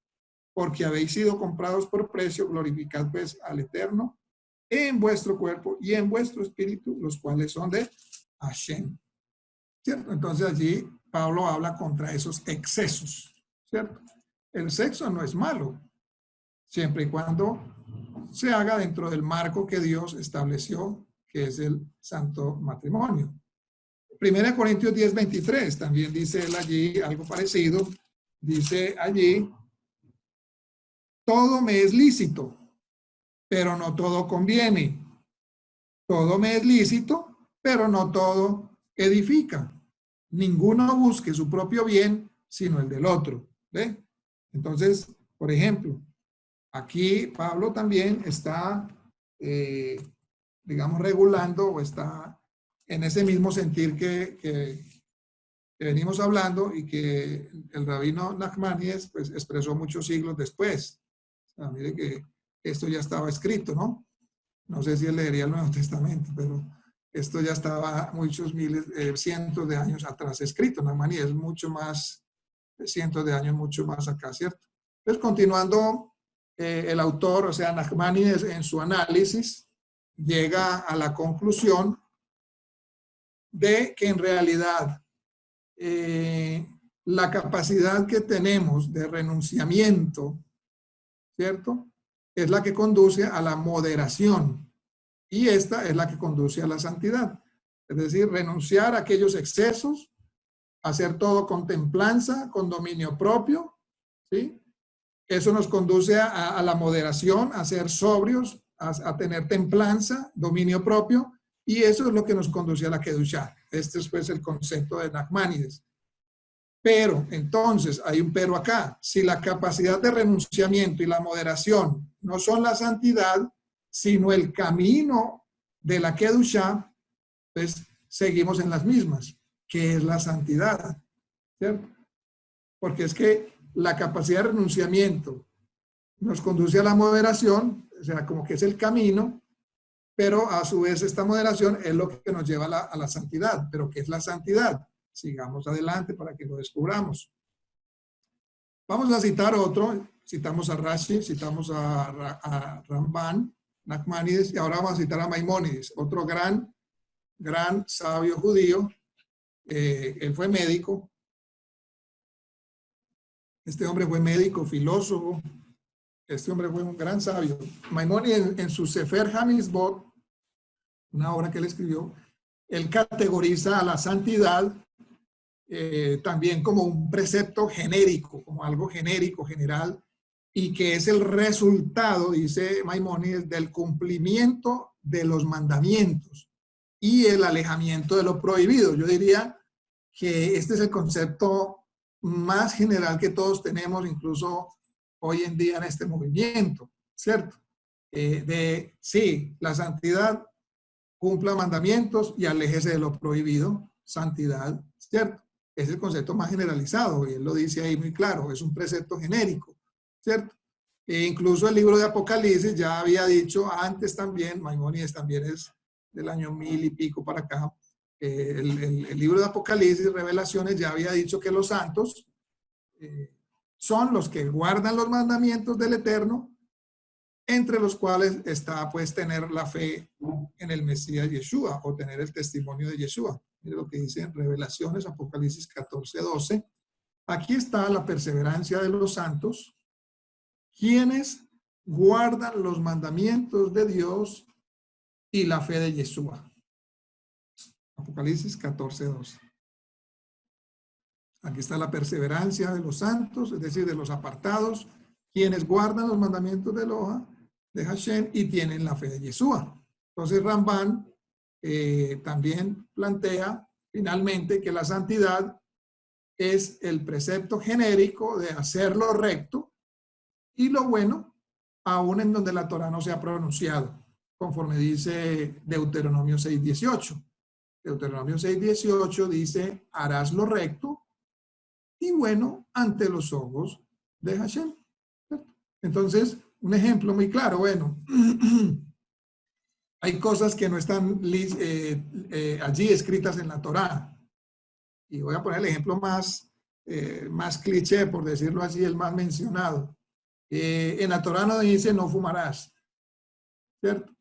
Porque habéis sido comprados por precio, glorificad pues al Eterno en vuestro cuerpo y en vuestro espíritu, los cuales son de Hashem. ¿Cierto? Entonces allí Pablo habla contra esos excesos, ¿cierto? El sexo no es malo, siempre y cuando se haga dentro del marco que Dios estableció, que es el santo matrimonio. 1 Corintios 10:23, también dice él allí algo parecido. Dice allí, todo me es lícito, pero no todo conviene. Todo me es lícito, pero no todo edifica. Ninguno busque su propio bien, sino el del otro. ¿Ve? Entonces, por ejemplo, aquí Pablo también está, digamos, regulando o está en ese mismo sentir que venimos hablando y que el rabino Nachmanides pues, expresó muchos siglos después. O sea, mire que esto ya estaba escrito, ¿no? No sé si él leería el Nuevo Testamento, pero esto ya estaba muchos miles, cientos de años atrás escrito. Nachmanides es mucho más, cientos de años mucho más acá, ¿cierto? Entonces, continuando, el autor, o sea, Nachmanides, en su análisis, llega a la conclusión de que en realidad la capacidad que tenemos de renunciamiento, ¿cierto? Es la que conduce a la moderación y esta es la que conduce a la santidad. Es decir, renunciar a aquellos excesos, hacer todo con templanza, con dominio propio, ¿sí? Eso nos conduce a la moderación, a ser sobrios, a tener templanza, dominio propio, y eso es lo que nos conduce a la Kedushá. Este es pues el concepto de Nachmanides. Pero, entonces, hay un pero acá. Si la capacidad de renunciamiento y la moderación no son la santidad, sino el camino de la Kedushá, pues seguimos en las mismas, que es la santidad, ¿cierto? Porque es que la capacidad de renunciamiento nos conduce a la moderación, o sea, como que es el camino, pero a su vez esta moderación es lo que nos lleva a la santidad. ¿Pero qué es la santidad? Sigamos adelante para que lo descubramos. Vamos a citar otro, citamos a Rashi, citamos a Ramban, Nachmanides, y ahora vamos a citar a Maimónides, otro gran sabio judío. Él fue médico. Este hombre fue médico, filósofo. Este hombre fue un gran sabio. Maimónides en su Sefer HaMitzvot, una obra que él escribió, él categoriza a la santidad también como un precepto genérico, como algo genérico, general, y que es el resultado, dice Maimónides, del cumplimiento de los mandamientos y el alejamiento de lo prohibido. Yo diría que este es el concepto más general que todos tenemos, incluso hoy en día en este movimiento, ¿cierto? Sí, la santidad cumpla mandamientos y aléjese de lo prohibido, santidad, ¿cierto? Es el concepto más generalizado y él lo dice ahí muy claro, es un precepto genérico, ¿cierto? E incluso el libro de Apocalipsis ya había dicho antes también, Maimónides también es del año 1000 y pico para acá, el libro de Apocalipsis, Revelaciones, ya había dicho que los santos son los que guardan los mandamientos del Eterno, entre los cuales está pues tener la fe en el Mesías Yeshua o tener el testimonio de Yeshua. Mire lo que dice en Revelaciones, Apocalipsis 14:12. Aquí está la perseverancia de los santos, quienes guardan los mandamientos de Dios y la fe de Yeshua. Apocalipsis 14:12. Aquí está la perseverancia de los santos, es decir, de los apartados, quienes guardan los mandamientos de Eloha, de Hashem, y tienen la fe de Yeshua. Entonces Ramban también plantea finalmente que la santidad es el precepto genérico de hacer lo recto y lo bueno, aún en donde la Torah no se ha pronunciado, conforme dice Deuteronomio 6:18. Deuteronomio 6:18 dice, harás lo recto y bueno ante los ojos de Hashem. Entonces, un ejemplo muy claro, bueno, hay cosas que no están allí escritas en la Torá. Y voy a poner el ejemplo más cliché, por decirlo así, el más mencionado. En la Torá no dice no fumarás, ¿cierto?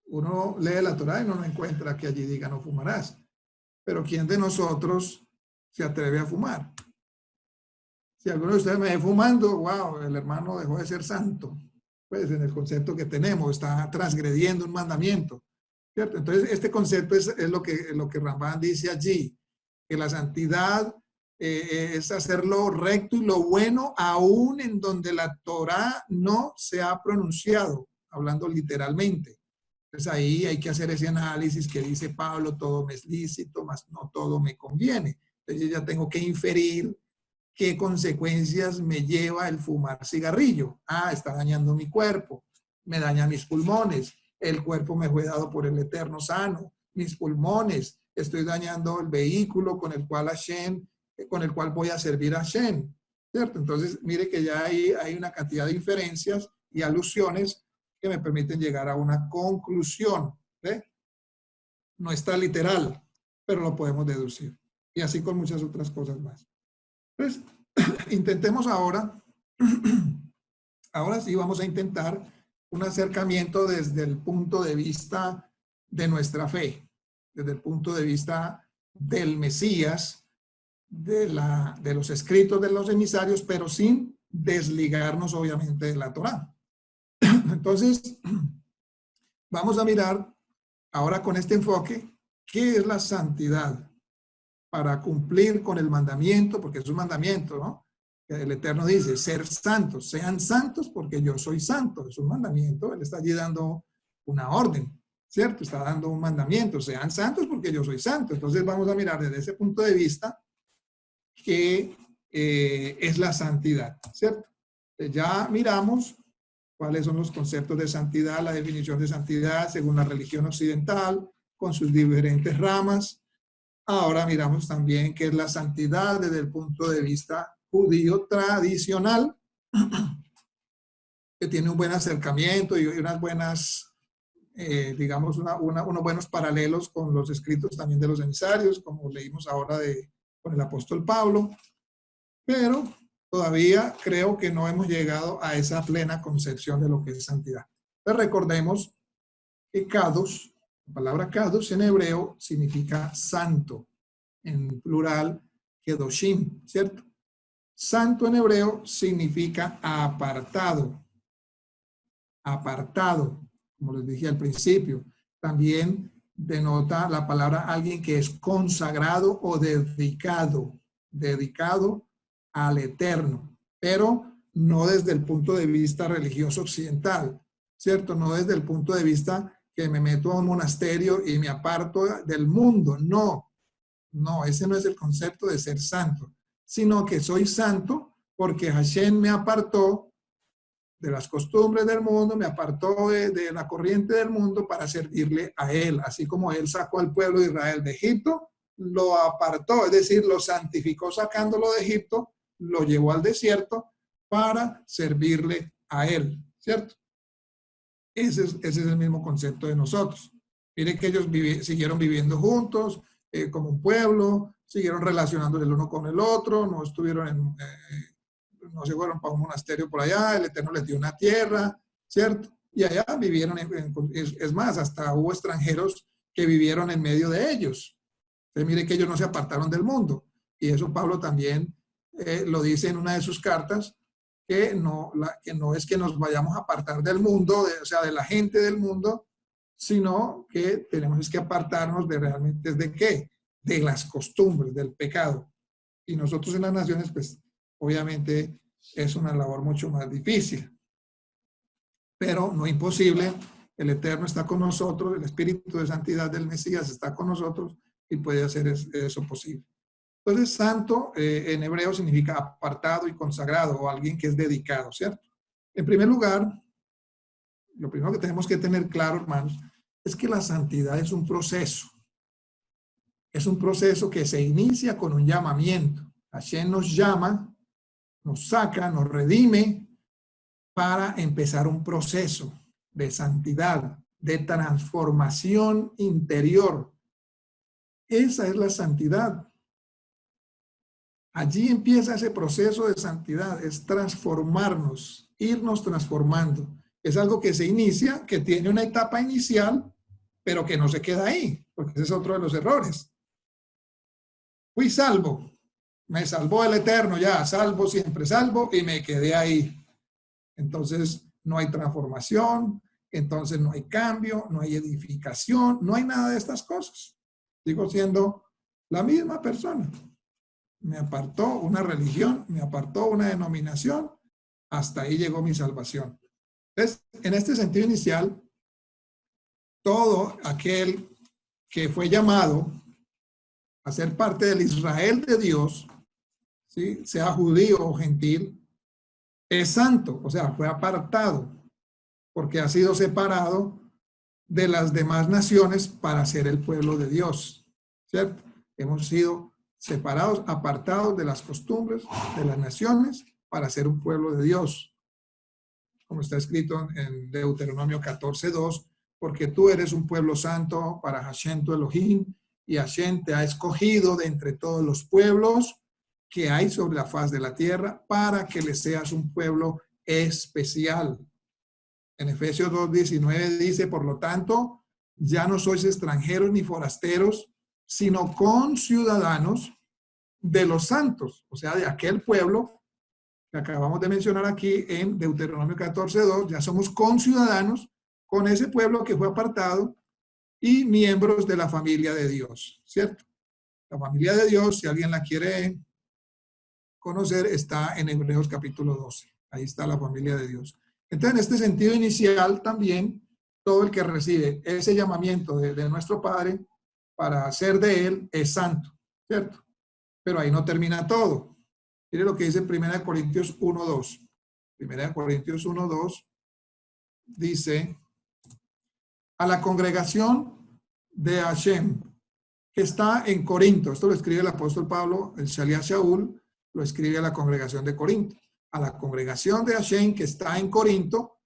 Uno lee la Torá y no encuentra que allí diga no fumarás. Pero ¿quién de nosotros se atreve a fumar? Si alguno de ustedes me ve fumando, wow, el hermano dejó de ser santo. pues en el concepto que tenemos, está transgrediendo un mandamiento, ¿cierto? Entonces, este concepto es lo que Ramban dice allí, que la santidad es hacer lo recto y lo bueno, aún en donde la Torá no se ha pronunciado, hablando literalmente. Entonces ahí hay que hacer ese análisis que dice Pablo, todo me es lícito, mas no todo me conviene. Entonces yo ya tengo que inferir qué consecuencias me lleva el fumar cigarrillo. Ah, está dañando mi cuerpo, me daña mis pulmones, el cuerpo me fue dado por el Eterno sano, mis pulmones, estoy dañando el vehículo con el cual voy a servir a Hashem, ¿cierto? Entonces, mire que ya hay una cantidad de inferencias y alusiones que me permiten llegar a una conclusión, ¿ve? No está literal, pero lo podemos deducir. Y así con muchas otras cosas más. Pues, intentemos ahora sí vamos a intentar un acercamiento desde el punto de vista de nuestra fe, desde el punto de vista del Mesías, de los escritos de los emisarios, pero sin desligarnos obviamente de la Torá. Entonces, vamos a mirar ahora con este enfoque, ¿qué es la santidad? Para cumplir con el mandamiento, porque es un mandamiento, ¿no? El Eterno dice, ser santos, sean santos porque yo soy santo, es un mandamiento, Él está allí dando una orden, ¿cierto? Está dando un mandamiento, sean santos porque yo soy santo. Entonces vamos a mirar desde ese punto de vista qué es la santidad, ¿cierto? Ya miramos cuáles son los conceptos de santidad, la definición de santidad según la religión occidental, con sus diferentes ramas. Ahora miramos también qué es la santidad desde el punto de vista judío tradicional, que tiene un buen acercamiento y unas buenas, digamos, unos buenos paralelos con los escritos también de los emisarios, como leímos ahora con el apóstol Pablo, pero todavía creo que no hemos llegado a esa plena concepción de lo que es santidad. Entonces recordemos que kadosh, la palabra kadosh en hebreo significa santo, en plural, kedoshim, ¿cierto? Santo en hebreo significa apartado, apartado, como les dije al principio. También denota la palabra alguien que es consagrado o dedicado, dedicado al Eterno, pero no desde el punto de vista religioso occidental, ¿cierto? No desde el punto de vista que me meto a un monasterio y me aparto del mundo, no. No, ese no es el concepto de ser santo, sino que soy santo porque Hashem me apartó de las costumbres del mundo, me apartó de la corriente del mundo para servirle a Él. Así como Él sacó al pueblo de Israel de Egipto, lo apartó, es decir, lo santificó sacándolo de Egipto, lo llevó al desierto para servirle a Él, ¿cierto? Ese es el mismo concepto de nosotros. Miren que ellos siguieron viviendo juntos, como un pueblo, siguieron relacionándose el uno con el otro, no estuvieron no se fueron para un monasterio por allá, el Eterno les dio una tierra, ¿cierto? Y allá vivieron, es más, hasta hubo extranjeros que vivieron en medio de ellos. Entonces mire que ellos no se apartaron del mundo. Y eso Pablo también lo dice en una de sus cartas, que no es que nos vayamos a apartar del mundo, o sea, de la gente del mundo, sino que tenemos que apartarnos de realmente de qué, de las costumbres, del pecado. Y nosotros en las naciones, pues, obviamente es una labor mucho más difícil, pero no imposible. El Eterno está con nosotros, el Espíritu de Santidad del Mesías está con nosotros y puede hacer eso posible. Entonces, santo en hebreo significa apartado y consagrado, o alguien que es dedicado, ¿cierto? En primer lugar, lo primero que tenemos que tener claro, hermanos, es que la santidad es un proceso. Es un proceso que se inicia con un llamamiento. Hashem nos llama, nos saca, nos redime para empezar un proceso de santidad, de transformación interior. Esa es la santidad. Allí empieza ese proceso de santidad, es transformarnos, irnos transformando. Es algo que se inicia, que tiene una etapa inicial, pero que no se queda ahí, porque ese es otro de los errores. Fui salvo, me salvó el Eterno ya, salvo, siempre salvo, y me quedé ahí. Entonces, no hay transformación, entonces no hay cambio, no hay edificación, no hay nada de estas cosas. Sigo siendo la misma persona. Me apartó una religión, me apartó una denominación, hasta ahí llegó mi salvación. Entonces, en este sentido inicial, todo aquel que fue llamado a ser parte del Israel de Dios, ¿sí?, sea judío o gentil, es santo, o sea, fue apartado, porque ha sido separado de las demás naciones para ser el pueblo de Dios, ¿cierto? Hemos sido separados, apartados de las costumbres de las naciones para ser un pueblo de Dios, como está escrito en Deuteronomio 14:2, porque tú eres un pueblo santo para Hashem tu Elohim, y Hashem te ha escogido de entre todos los pueblos que hay sobre la faz de la tierra para que le seas un pueblo especial. En Efesios 2:19 dice, por lo tanto, ya no sois extranjeros ni forasteros, sino conciudadanos de los santos, o sea, de aquel pueblo que acabamos de mencionar aquí en Deuteronomio 14:2, ya somos conciudadanos con ese pueblo que fue apartado y miembros de la familia de Dios, ¿cierto? La familia de Dios, si alguien la quiere conocer, está en Hebreos capítulo 12. Ahí está la familia de Dios. Entonces, en este sentido inicial también, todo el que recibe ese llamamiento de nuestro Padre para hacer de Él es santo, ¿cierto? Pero ahí no termina todo. Mire lo que dice 1 Corintios 1:2. 1 Corintios 1:2 dice, a la congregación de Hashem, que está en Corinto. Esto lo escribe el apóstol Pablo, el Shaliach Shaul, lo escribe a la congregación de Corinto. A la congregación de Hashem, que está en Corinto,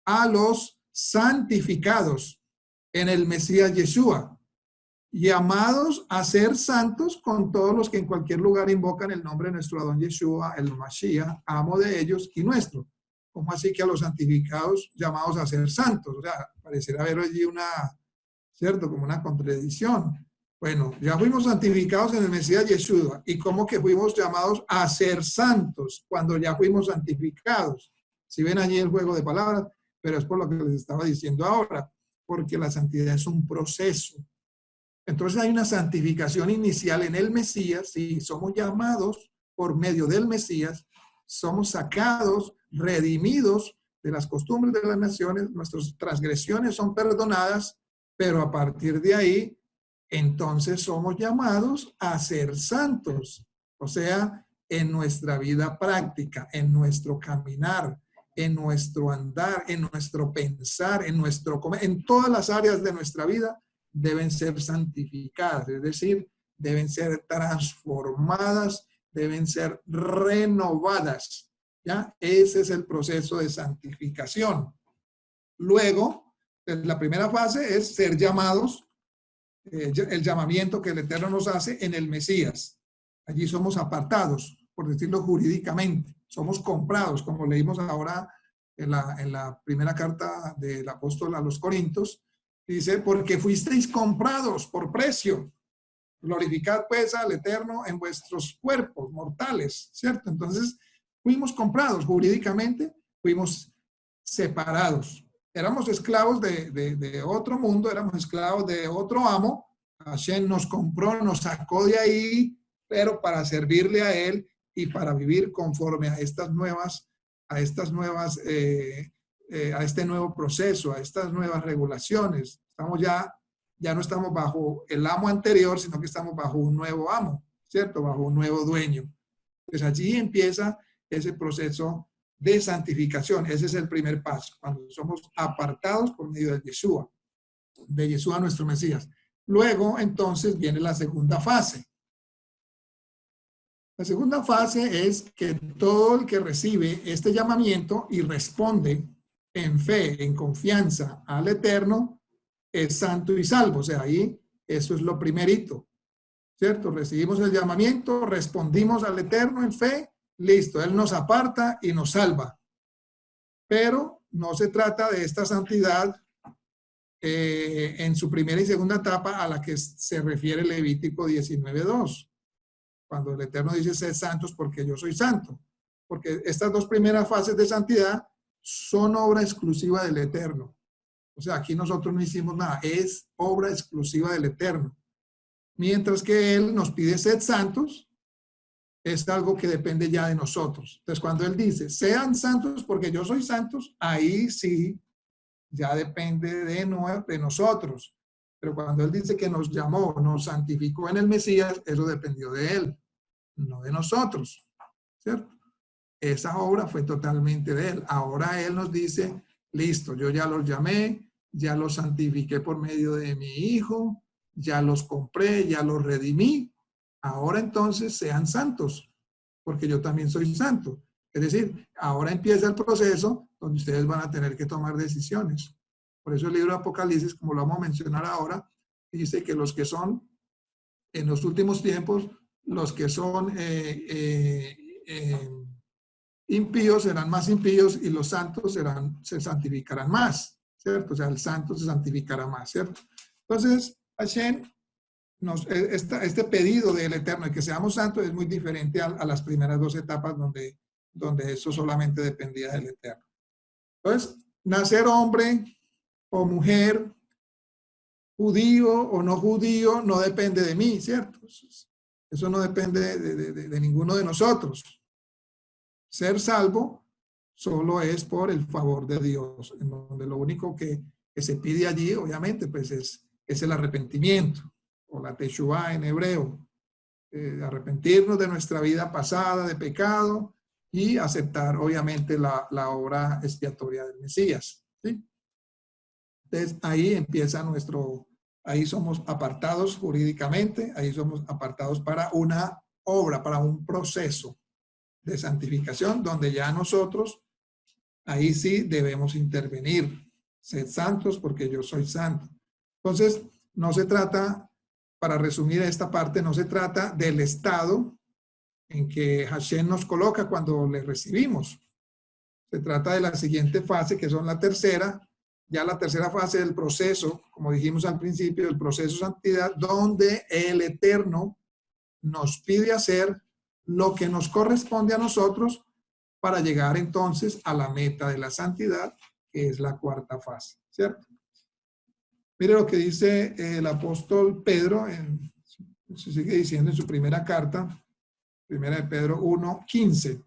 a los santificados en el Mesías Yeshua, llamados a ser santos con todos los que en cualquier lugar invocan el nombre de nuestro Adón Yeshua, el Mashiach, amo de ellos y nuestro. ¿Cómo así que a los santificados llamados a ser santos? O sea, pareciera haber allí ¿cierto? Como una contradicción. Bueno, ya fuimos santificados en el Mesías Yeshua. ¿Y cómo que fuimos llamados a ser santos cuando ya fuimos santificados? Si ven allí el juego de palabras, pero es por lo que les estaba diciendo ahora, porque la santidad es un proceso. Entonces hay una santificación inicial en el Mesías y somos llamados por medio del Mesías, somos sacados, redimidos de las costumbres de las naciones, nuestras transgresiones son perdonadas, pero a partir de ahí, entonces somos llamados a ser santos, o sea, en nuestra vida práctica, en nuestro caminar, en nuestro andar, en nuestro pensar, en nuestro comer, en todas las áreas de nuestra vida deben ser santificadas, es decir, deben ser transformadas, deben ser renovadas, ¿ya? Ese es el proceso de santificación. Luego, la primera fase es ser llamados, el llamamiento que el Eterno nos hace en el Mesías. Allí somos apartados, por decirlo jurídicamente, somos comprados, como leímos ahora en la primera carta del apóstol a los Corintios, dice, porque fuisteis comprados por precio. Glorificad pues al Eterno en vuestros cuerpos mortales, ¿cierto? Entonces, fuimos comprados jurídicamente, fuimos separados. Éramos esclavos de otro mundo, éramos esclavos de otro amo. Hashem nos compró, nos sacó de ahí, pero para servirle a Él y para vivir conforme a estas nuevas, a este nuevo proceso, a estas nuevas regulaciones. Estamos ya no estamos bajo el amo anterior, sino que estamos bajo un nuevo amo, ¿cierto? Bajo un nuevo dueño. Pues allí empieza ese proceso de santificación. Ese es el primer paso, cuando somos apartados por medio de Yeshua nuestro Mesías. Luego, entonces, viene la segunda fase. La segunda fase es que todo el que recibe este llamamiento y responde en fe, en confianza al Eterno, es santo y salvo. O sea, ahí eso es lo primerito, ¿cierto? Recibimos el llamamiento, respondimos al Eterno en fe, listo, Él nos aparta y nos salva. Pero no se trata de esta santidad en su primera y segunda etapa a la que se refiere Levítico 19:2. Cuando el Eterno dice, sed santos porque yo soy santo. Porque estas dos primeras fases de santidad son obra exclusiva del Eterno. O sea, aquí nosotros no hicimos nada, es obra exclusiva del Eterno. Mientras que Él nos pide sed santos, es algo que depende ya de nosotros. Entonces, cuando Él dice, sean santos porque yo soy santos, ahí sí, ya depende de nosotros. Pero cuando Él dice que nos llamó, nos santificó en el Mesías, eso dependió de Él, no de nosotros, ¿cierto? Esa obra fue totalmente de Él. Ahora Él nos dice, listo, yo ya los llamé, ya los santifiqué por medio de mi Hijo, ya los compré, ya los redimí. Ahora entonces sean santos, porque yo también soy santo. Es decir, ahora empieza el proceso donde ustedes van a tener que tomar decisiones. Por eso el libro de Apocalipsis, como lo vamos a mencionar ahora, dice que los que son, en los últimos tiempos, los que son impíos serán más impíos y los santos se santificarán más, ¿cierto? O sea, el santo se santificará más, ¿cierto? Entonces, Hashem, este pedido del Eterno de que seamos santos es muy diferente a las primeras dos etapas donde eso solamente dependía del Eterno. Entonces, nacer hombre o mujer, judío o no judío, no depende de mí, ¿cierto? Eso no depende de ninguno de nosotros. Ser salvo solo es por el favor de Dios, en donde lo único que se pide allí, obviamente, pues es el arrepentimiento, o la teshuvá en hebreo, arrepentirnos de nuestra vida pasada de pecado y aceptar, obviamente, la obra expiatoria del Mesías, ¿sí? Entonces, ahí empieza ahí somos apartados jurídicamente, ahí somos apartados para una obra, para un proceso de santificación, donde ya nosotros, ahí sí debemos intervenir. Sed santos porque yo soy santo. Entonces, no se trata, para resumir esta parte, no se trata del estado en que Hashem nos coloca cuando le recibimos. Se trata de la siguiente fase, que son la tercera fase del proceso, como dijimos al principio, el proceso de santidad, donde el Eterno nos pide hacer lo que nos corresponde a nosotros para llegar entonces a la meta de la santidad, que es la cuarta fase, ¿cierto? Mire lo que dice el apóstol Pedro, se sigue diciendo en su primera carta, primera de Pedro 1:15.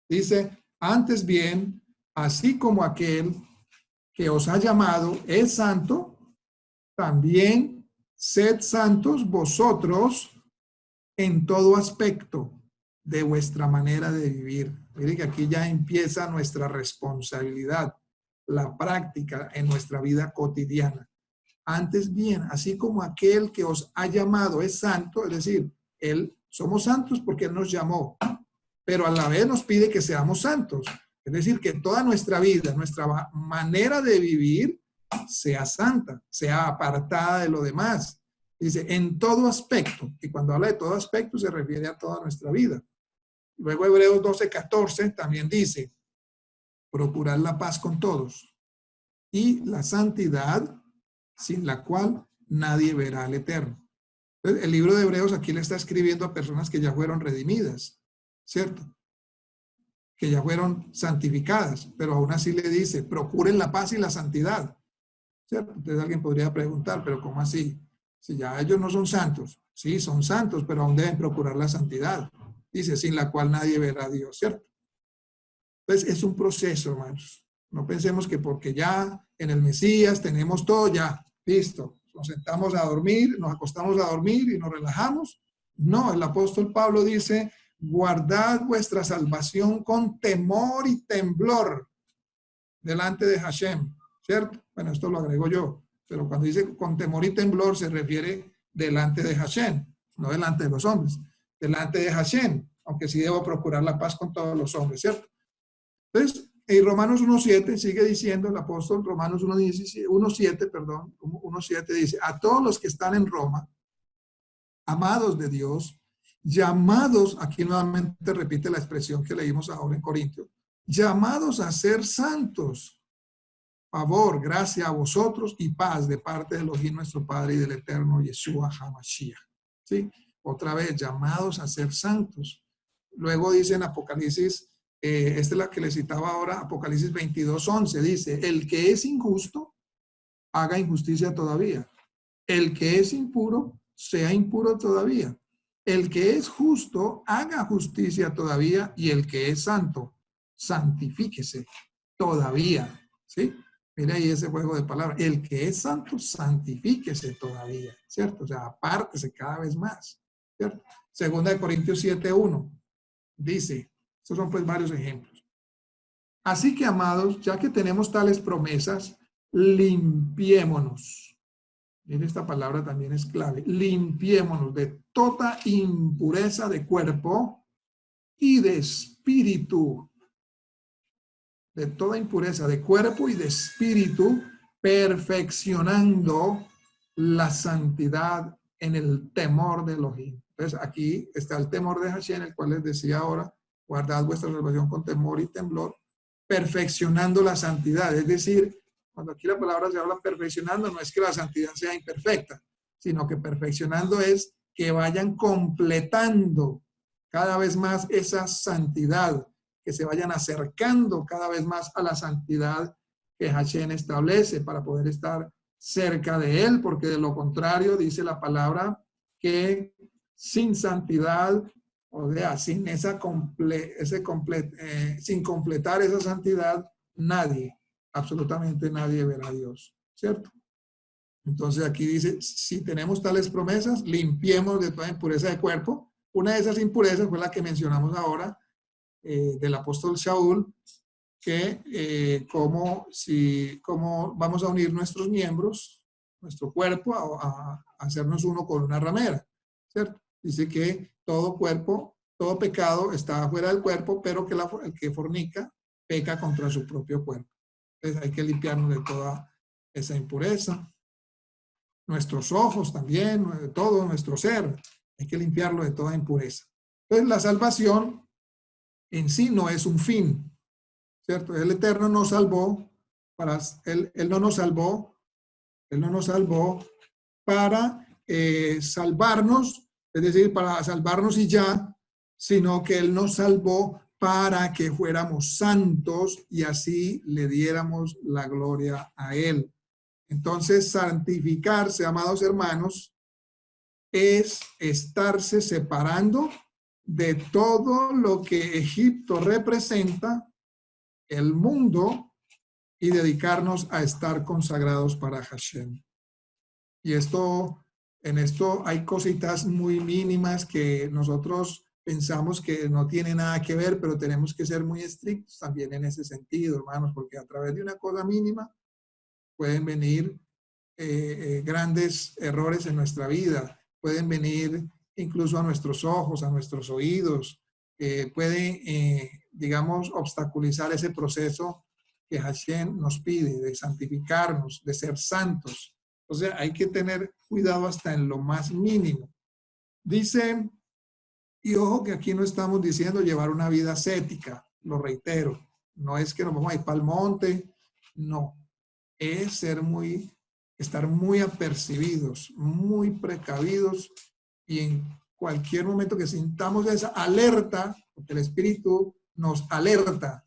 Dice, antes bien, así como aquel que os ha llamado es santo, también sed santos vosotros en todo aspecto de vuestra manera de vivir. Mire que aquí ya empieza nuestra responsabilidad, la práctica en nuestra vida cotidiana. Antes bien, así como aquel que os ha llamado es santo, es decir, somos santos porque Él nos llamó, pero a la vez nos pide que seamos santos. Es decir, que toda nuestra vida, nuestra manera de vivir sea santa, sea apartada de lo demás. Dice, en todo aspecto, y cuando habla de todo aspecto se refiere a toda nuestra vida. Luego Hebreos 12:14 también dice, procurar la paz con todos y la santidad sin la cual nadie verá al Eterno. Entonces, el libro de Hebreos aquí le está escribiendo a personas que ya fueron redimidas, ¿cierto? Que ya fueron santificadas, pero aún así le dice, procuren la paz y la santidad, ¿cierto? Entonces alguien podría preguntar, pero ¿cómo así? Si ya ellos no son santos, sí, son santos, pero aún deben procurar la santidad. Dice, sin la cual nadie verá a Dios, ¿cierto? Entonces es un proceso, hermanos. No pensemos que porque ya en el Mesías tenemos todo, ya, listo. Nos sentamos a dormir, nos acostamos a dormir y nos relajamos. No, el apóstol Pablo dice, guardad vuestra salvación con temor y temblor delante de Hashem, ¿cierto? Bueno, esto lo agrego yo, pero cuando dice con temor y temblor se refiere delante de Hashem, no delante de los hombres, delante de Hashem, aunque sí debo procurar la paz con todos los hombres, ¿cierto? Entonces, en Romanos 1:7 sigue diciendo el apóstol, Romanos 1:7 dice, a todos los que están en Roma, amados de Dios, llamados, aquí nuevamente repite la expresión que leímos ahora en Corintios, llamados a ser santos, favor, gracia a vosotros y paz de parte de Elohim nuestro Padre y del eterno Yeshua HaMashiach. ¿Sí? Otra vez, llamados a ser santos. Luego dice en Apocalipsis esta es la que le citaba ahora, Apocalipsis 22:11, dice, el que es injusto, haga injusticia todavía. El que es impuro, sea impuro todavía. El que es justo, haga justicia todavía. Y el que es santo, santifíquese todavía. ¿Sí? Mira ahí ese juego de palabras. El que es santo, santifíquese todavía. ¿Cierto? O sea, apártese cada vez más. ¿Cierto? Segunda de Corintios 7:1 dice, estos son pues varios ejemplos. Así que, amados, ya que tenemos tales promesas, limpiémonos. Miren, esta palabra también es clave. Limpiémonos de toda impureza de cuerpo y de espíritu. De toda impureza de cuerpo y de espíritu, perfeccionando la santidad en el temor de Elohim. Entonces, aquí está el temor de Hashem, el cual les decía ahora, guardad vuestra salvación con temor y temblor, perfeccionando la santidad. Es decir, cuando aquí la palabra se habla perfeccionando, no es que la santidad sea imperfecta, sino que perfeccionando es que vayan completando cada vez más esa santidad, que se vayan acercando cada vez más a la santidad que Hashem establece para poder estar cerca de él, porque de lo contrario dice la palabra que sin santidad, o sea, sin sin completar esa santidad, nadie, absolutamente nadie verá a Dios, ¿cierto? Entonces aquí dice, si tenemos tales promesas, limpiemos de toda impureza de cuerpo. Una de esas impurezas fue la que mencionamos ahora, del apóstol Shaul, que como vamos a unir nuestros miembros, nuestro cuerpo, a hacernos uno con una ramera, ¿cierto? Dice que todo cuerpo, todo pecado está fuera del cuerpo, pero que el que fornica peca contra su propio cuerpo. Entonces hay que limpiarnos de toda esa impureza. Nuestros ojos también, todo nuestro ser, hay que limpiarlo de toda impureza. Entonces la salvación en sí no es un fin, ¿cierto? El Eterno nos salvó, Él no nos salvó para salvarnos, es decir, para salvarnos y ya, sino que Él nos salvó para que fuéramos santos y así le diéramos la gloria a Él. Entonces, santificarse, amados hermanos, es estarse separando de todo lo que Egipto representa, el mundo, y dedicarnos a estar consagrados para Hashem. Y en esto hay cositas muy mínimas que nosotros pensamos que no tiene nada que ver, pero tenemos que ser muy estrictos también en ese sentido, hermanos, porque a través de una cosa mínima pueden venir grandes errores en nuestra vida, pueden venir incluso a nuestros ojos, a nuestros oídos, pueden, digamos, obstaculizar ese proceso que Hashem nos pide de santificarnos, de ser santos. O sea, hay que tener cuidado hasta en lo más mínimo. Dice, y ojo que aquí no estamos diciendo llevar una vida ascética, lo reitero, no es que nos vamos a ir para el monte, no, es estar muy apercibidos, muy precavidos, y en cualquier momento que sintamos esa alerta, porque el Espíritu nos alerta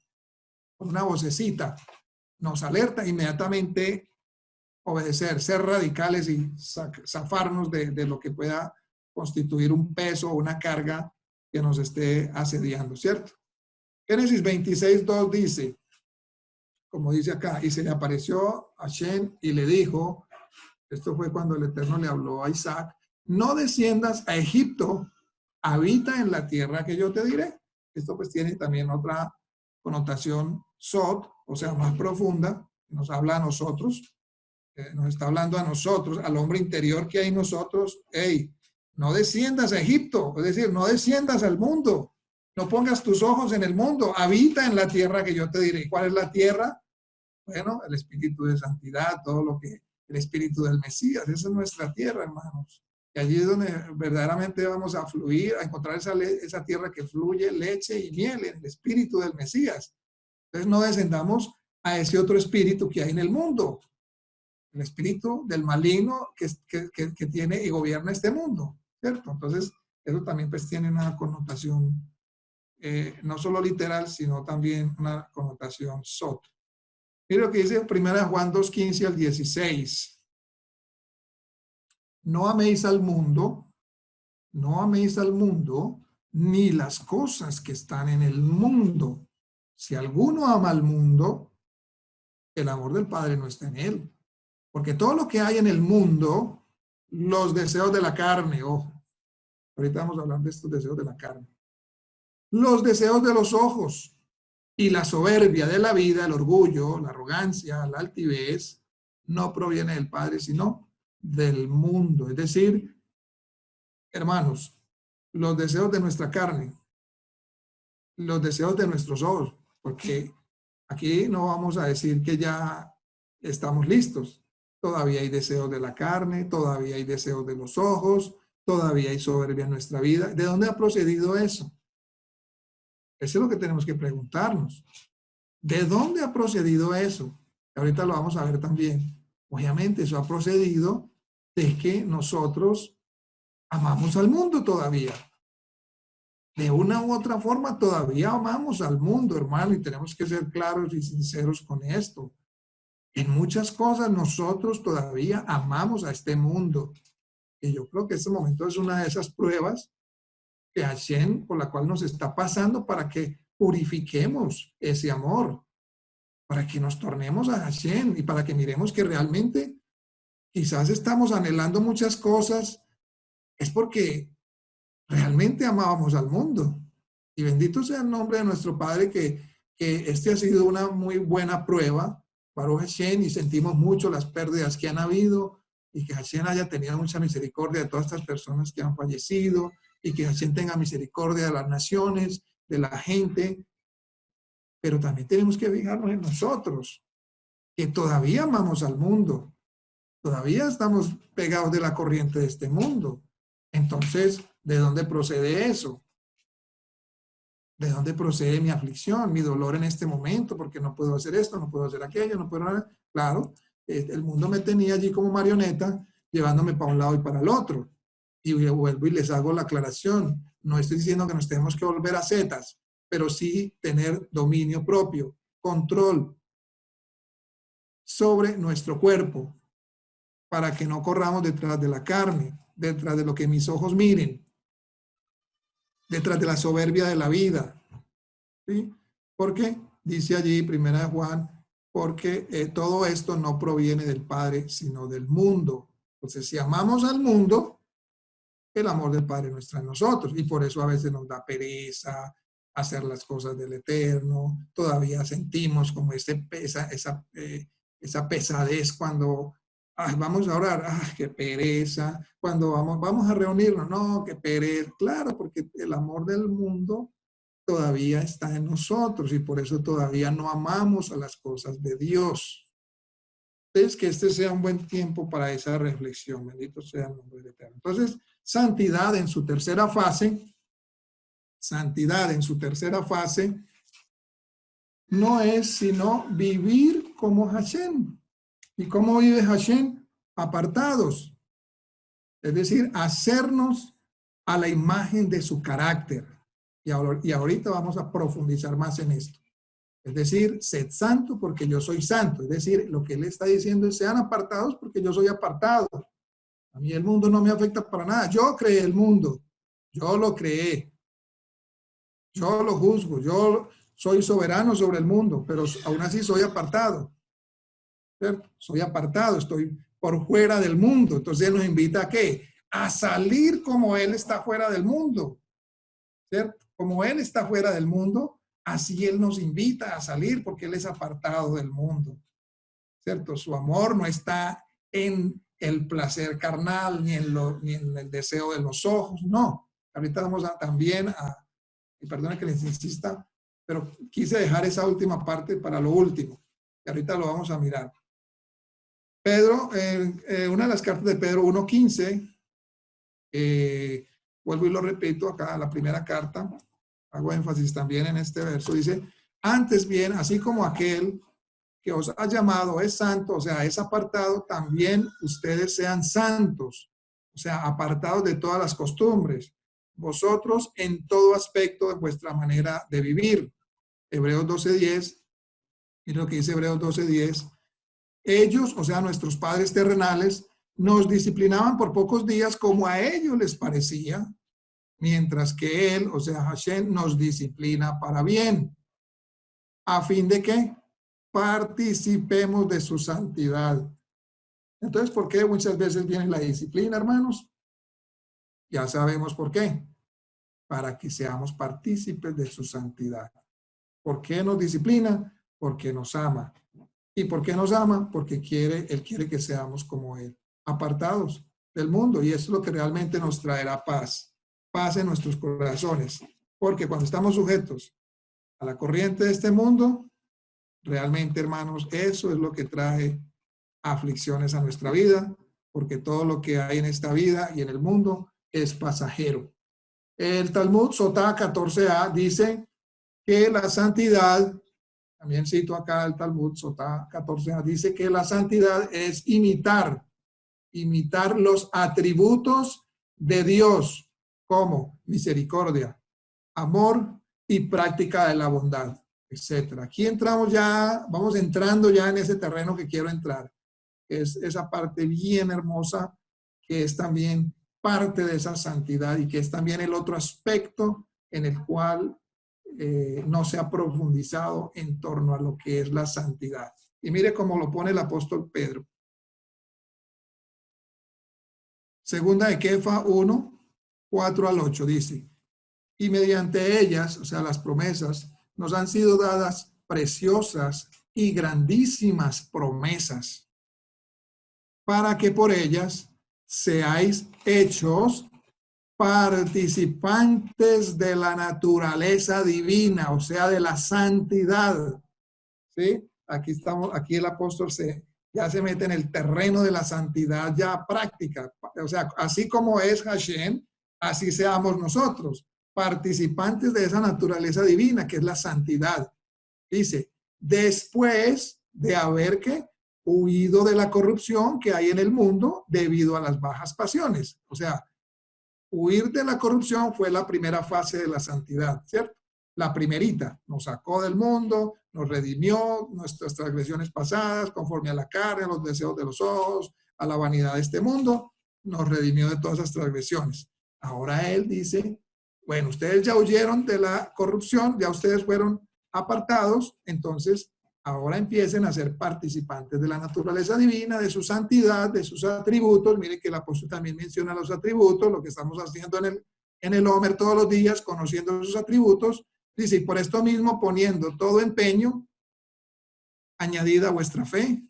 con una vocecita, nos alerta, inmediatamente obedecer, ser radicales y zafarnos de lo que pueda constituir un peso o una carga que nos esté asediando, ¿cierto? Génesis 26:2 dice, como dice acá, y se le apareció a Hashem y le dijo, esto fue cuando el Eterno le habló a Isaac, no desciendas a Egipto, habita en la tierra que yo te diré. Esto pues tiene también otra connotación sot, o sea, más profunda, nos habla a nosotros, nos está hablando a nosotros, al hombre interior que hay en nosotros. Hey, no desciendas a Egipto, es decir, no desciendas al mundo, no pongas tus ojos en el mundo, habita en la tierra que yo te diré. ¿Cuál es la tierra? Bueno, el espíritu de santidad, todo lo que, el espíritu del Mesías, esa es nuestra tierra, hermanos. Y allí es donde verdaderamente vamos a fluir, a encontrar esa tierra que fluye leche y miel, en el espíritu del Mesías. Entonces no descendamos a ese otro espíritu que hay en el mundo, el espíritu del maligno que tiene y gobierna este mundo, ¿cierto? Entonces eso también pues tiene una connotación no solo literal, sino también una connotación sot. Mire lo que dice 1 Juan 2:15 al 16. No améis al mundo, ni las cosas que están en el mundo. Si alguno ama al mundo, el amor del Padre no está en él. Porque todo lo que hay en el mundo, los deseos de la carne, ojo, ahorita vamos a hablar de estos deseos de la carne, los deseos de los ojos y la soberbia de la vida, el orgullo, la arrogancia, la altivez, no proviene del Padre, sino del mundo. Es decir, hermanos, los deseos de nuestra carne, los deseos de nuestros ojos, porque aquí no vamos a decir que ya estamos listos. Todavía hay deseos de la carne, todavía hay deseos de los ojos, todavía hay soberbia en nuestra vida. ¿De dónde ha procedido eso? Eso es lo que tenemos que preguntarnos. ¿De dónde ha procedido eso? Ahorita lo vamos a ver también. Obviamente eso ha procedido de que nosotros amamos al mundo todavía. De una u otra forma todavía amamos al mundo, hermano, y tenemos que ser claros y sinceros con esto. En muchas cosas nosotros todavía amamos a este mundo. Y yo creo que este momento es una de esas pruebas que Hashem, por la cual nos está pasando para que purifiquemos ese amor, para que nos tornemos a Hashem y para que miremos que realmente quizás estamos anhelando muchas cosas, es porque realmente amábamos al mundo. Y bendito sea el nombre de nuestro Padre que este ha sido una muy buena prueba, Baruch Hashem, y sentimos mucho las pérdidas que han habido y que Hashem haya tenido mucha misericordia de todas estas personas que han fallecido y que Hashem tenga misericordia de las naciones, de la gente, pero también tenemos que fijarnos en nosotros, que todavía amamos al mundo, todavía estamos pegados de la corriente de este mundo. Entonces, ¿de dónde procede eso? ¿De dónde procede mi aflicción, mi dolor en este momento? Porque no puedo hacer esto, no puedo hacer aquello, no puedo... Claro, el mundo me tenía allí como marioneta, llevándome para un lado y para el otro. Y vuelvo y les hago la aclaración. No estoy diciendo que nos tenemos que volver a zetas, pero sí tener dominio propio, control sobre nuestro cuerpo, para que no corramos detrás de la carne, detrás de lo que mis ojos miren, detrás de la soberbia de la vida. ¿Sí? Porque dice allí, 1 Juan, porque todo esto no proviene del Padre, sino del mundo. Entonces, si amamos al mundo, el amor del Padre no está en nosotros. Y por eso a veces nos da pereza hacer las cosas del Eterno. Todavía sentimos como esa pesadez cuando ay, vamos a orar, ay, qué pereza. Cuando vamos a reunirnos, no, qué pereza. Claro, porque el amor del mundo todavía está en nosotros y por eso todavía no amamos a las cosas de Dios. Entonces, que este sea un buen tiempo para esa reflexión. Bendito sea el nombre del Eterno. Entonces, santidad en su tercera fase, no es sino vivir como Hashem. ¿Y cómo vive Hashem? Apartados. Es decir, hacernos a la imagen de su carácter. Y ahorita vamos a profundizar más en esto. Es decir, sed santo porque yo soy santo. Es decir, lo que él está diciendo es sean apartados porque yo soy apartado. A mí el mundo no me afecta para nada. Yo creé el mundo. Yo lo creé. Yo lo juzgo. Yo soy soberano sobre el mundo, pero aún así soy apartado. ¿Cierto? Soy apartado, estoy por fuera del mundo. Entonces él nos invita a ¿qué? A salir como él está fuera del mundo. ¿Cierto? Como él está fuera del mundo, así él nos invita a salir porque él es apartado del mundo. ¿Cierto? Su amor no está en el placer carnal ni en el deseo de los ojos, no. Ahorita vamos también y perdone que les insista, pero quise dejar esa última parte para lo último. Y ahorita lo vamos a mirar. Pedro, una de las cartas de Pedro 1:15, vuelvo y lo repito acá, la primera carta, hago énfasis también en este verso, dice, antes bien, así como aquel que os ha llamado es santo, o sea, es apartado, también ustedes sean santos, o sea, apartados de todas las costumbres, vosotros en todo aspecto de vuestra manera de vivir. Hebreos 12:10, y lo que dice Hebreos 12:10, ellos, o sea, nuestros padres terrenales, nos disciplinaban por pocos días como a ellos les parecía, mientras que Él, o sea, Hashem, nos disciplina para bien, a fin de que participemos de su santidad. Entonces, ¿por qué muchas veces viene la disciplina, hermanos? Ya sabemos por qué. Para que seamos partícipes de su santidad. ¿Por qué nos disciplina? Porque nos ama. ¿Y por qué nos ama? Porque Él quiere que seamos como Él, apartados del mundo. Y eso es lo que realmente nos traerá paz. Paz en nuestros corazones. Porque cuando estamos sujetos a la corriente de este mundo, realmente, hermanos, eso es lo que trae aflicciones a nuestra vida, porque todo lo que hay en esta vida y en el mundo es pasajero. El Talmud Sotá 14a dice que la santidad, también cito acá el Talmud Sotá 14a, dice que la santidad es imitar los atributos de Dios, como misericordia, amor y práctica de la bondad, etcétera. Aquí entramos ya, vamos entrando ya en ese terreno que quiero entrar. Es esa parte bien hermosa que es también parte de esa santidad y que es también el otro aspecto en el cual no se ha profundizado en torno a lo que es la santidad. Y mire cómo lo pone el apóstol Pedro. Segunda de Kefa 1, 4 al 8 dice, y mediante ellas, o sea, las promesas, nos han sido dadas preciosas y grandísimas promesas, para que por ellas seáis hechos participantes de la naturaleza divina, o sea, de la santidad. ¿Sí? Aquí el apóstol ya se mete en el terreno de la santidad ya práctica. O sea, así como es Hashem, así seamos nosotros, participantes de esa naturaleza divina, que es la santidad. Dice, después de haber huido de la corrupción que hay en el mundo debido a las bajas pasiones. O sea, huir de la corrupción fue la primera fase de la santidad, ¿cierto? La primerita, nos sacó del mundo, nos redimió nuestras transgresiones pasadas, conforme a la carne, a los deseos de los ojos, a la vanidad de este mundo, nos redimió de todas esas transgresiones. Ahora Él dice, bueno, ustedes ya huyeron de la corrupción, ya ustedes fueron apartados, entonces ahora empiecen a ser participantes de la naturaleza divina, de su santidad, de sus atributos. Mire que el apóstol también menciona los atributos, lo que estamos haciendo en el Homer todos los días, conociendo sus atributos. Dice, y por esto mismo poniendo todo empeño, añadida vuestra fe,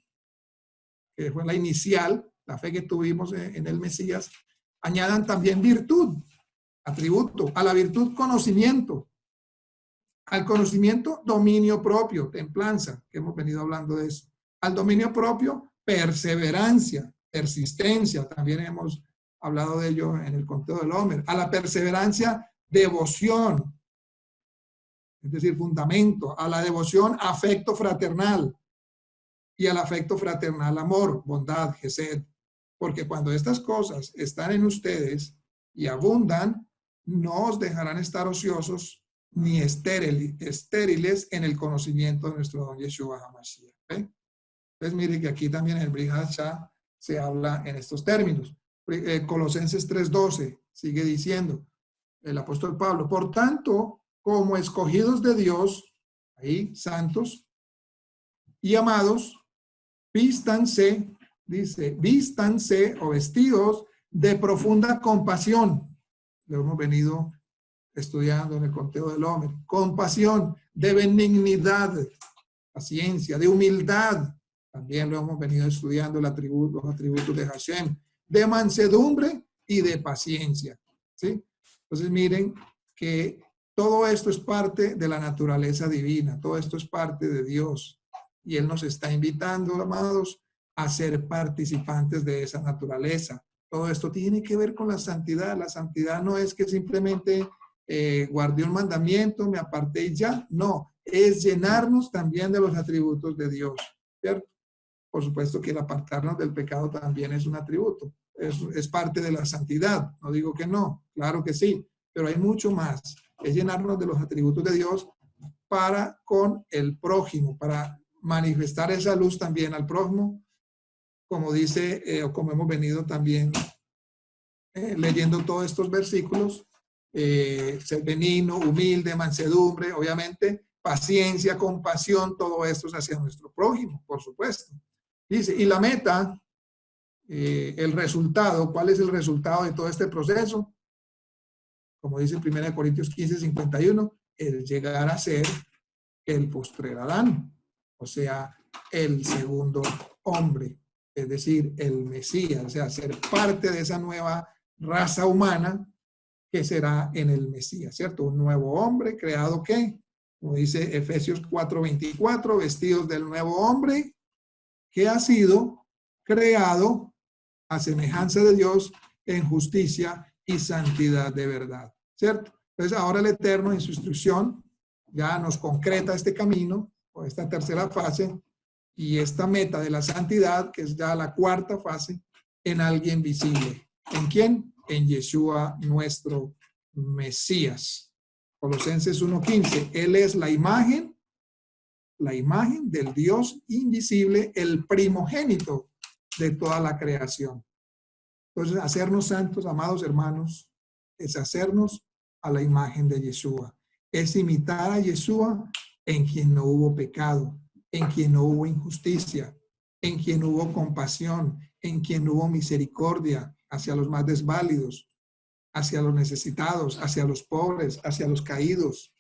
que fue la inicial, la fe que tuvimos en el Mesías, añadan también virtud, atributo, a la virtud conocimiento, al conocimiento dominio propio, templanza, que hemos venido hablando de eso, al dominio propio perseverancia, persistencia, también hemos hablado de ello en el conteo del Homer, a la perseverancia devoción, es decir, fundamento, a la devoción afecto fraternal y al afecto fraternal amor, bondad, gesed, porque cuando estas cosas están en ustedes y abundan, no os dejarán estar ociosos ni estériles en el conocimiento de nuestro don Yeshua HaMashiach. Entonces, mire que aquí también en el Brit Hadashah se habla en estos términos. Colosenses 3:12 sigue diciendo el apóstol Pablo, por tanto, como escogidos de Dios, ahí, santos y amados, vístanse, dice, vístanse o vestidos de profunda compasión. Lo hemos venido estudiando en el conteo del Homer. Compasión, de benignidad, paciencia, de humildad. También lo hemos venido estudiando los atributos de Hashem, de mansedumbre y de paciencia. ¿Sí? Entonces miren que todo esto es parte de la naturaleza divina, todo esto es parte de Dios. Y Él nos está invitando, amados, a ser participantes de esa naturaleza. Todo esto tiene que ver con la santidad. La santidad no es que simplemente guardé un mandamiento, me aparté y ya. No, es llenarnos también de los atributos de Dios, ¿cierto? Por supuesto que el apartarnos del pecado también es un atributo. Es parte de la santidad. No digo que no, claro que sí. pero hay mucho más. Es llenarnos de los atributos de Dios para con el prójimo, para manifestar esa luz también al prójimo, como dice, o como hemos venido también leyendo todos estos versículos, ser benigno, humilde, mansedumbre, obviamente, paciencia, compasión, todo esto es hacia nuestro prójimo, por supuesto. Dice, y la meta, el resultado, ¿cuál es el resultado de todo este proceso? Como dice 1 Corintios 15:51, el llegar a ser el postrer Adán, o sea, el segundo hombre, es decir, el Mesías, o sea, ser parte de esa nueva raza humana que será en el Mesías, ¿cierto? Un nuevo hombre creado, ¿qué? Como dice Efesios 4:24, vestidos del nuevo hombre que ha sido creado a semejanza de Dios en justicia y santidad de verdad, ¿cierto? Entonces ahora el Eterno en su instrucción ya nos concreta este camino, o esta tercera fase, y esta meta de la santidad, que es ya la cuarta fase, en alguien visible. ¿En quién? En Yeshua, nuestro Mesías. Colosenses 1:15, Él es la imagen del Dios invisible, el primogénito de toda la creación. Entonces, hacernos santos, amados hermanos, es hacernos a la imagen de Yeshua. Es imitar a Yeshua en quien no hubo pecado, en quien no hubo injusticia, en quien hubo compasión, en quien hubo misericordia hacia los más desválidos, hacia los necesitados, hacia los pobres, hacia los caídos.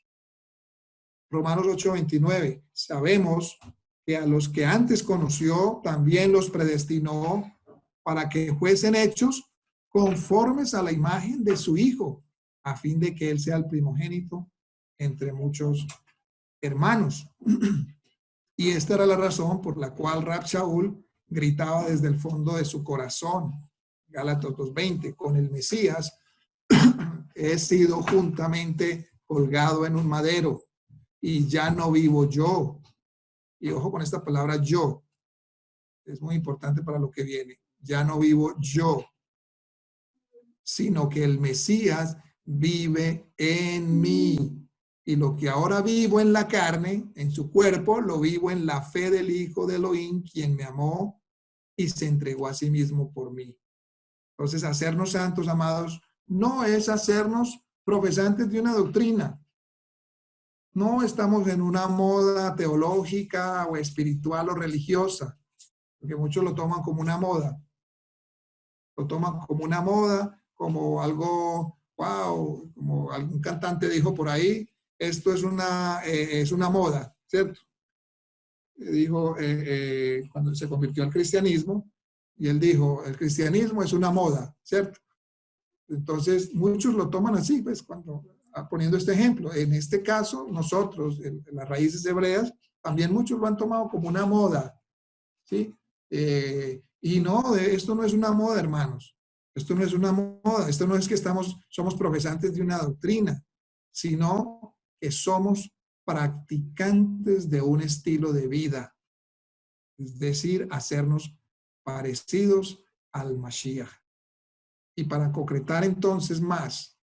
Romanos 8:29, sabemos que a los que antes conoció también los predestinó para que fuesen hechos conformes a la imagen de su Hijo, a fin de que Él sea el primogénito entre muchos hermanos. Y esta era la razón por la cual Rab Shaul gritaba desde el fondo de su corazón, Gálatas 2:20, con el Mesías he sido juntamente colgado en un madero y ya no vivo yo. Y ojo con esta palabra yo, es muy importante para lo que viene. Ya no vivo yo, sino que el Mesías vive en mí. Y lo que ahora vivo en la carne, en su cuerpo, lo vivo en la fe del Hijo de Elohim, quien me amó y se entregó a sí mismo por mí. Entonces, hacernos santos, amados, no es hacernos profesantes de una doctrina. No estamos en una moda teológica o espiritual o religiosa, porque muchos lo toman como una moda. Lo toman como una moda, como algo, wow, como algún cantante dijo por ahí, esto es una moda, ¿cierto? Dijo cuando se convirtió al cristianismo, y él dijo, el cristianismo es una moda, ¿cierto? Entonces, muchos lo toman así, pues, poniendo este ejemplo. En este caso, nosotros, en las raíces hebreas, también muchos lo han tomado como una moda, ¿sí? Y no, esto no es una moda, hermanos. Esto no es una moda. Esto no es que somos profesantes de una doctrina, sino que somos practicantes de un estilo de vida. Es decir, hacernos parecidos al Mashiach. Y para concretar entonces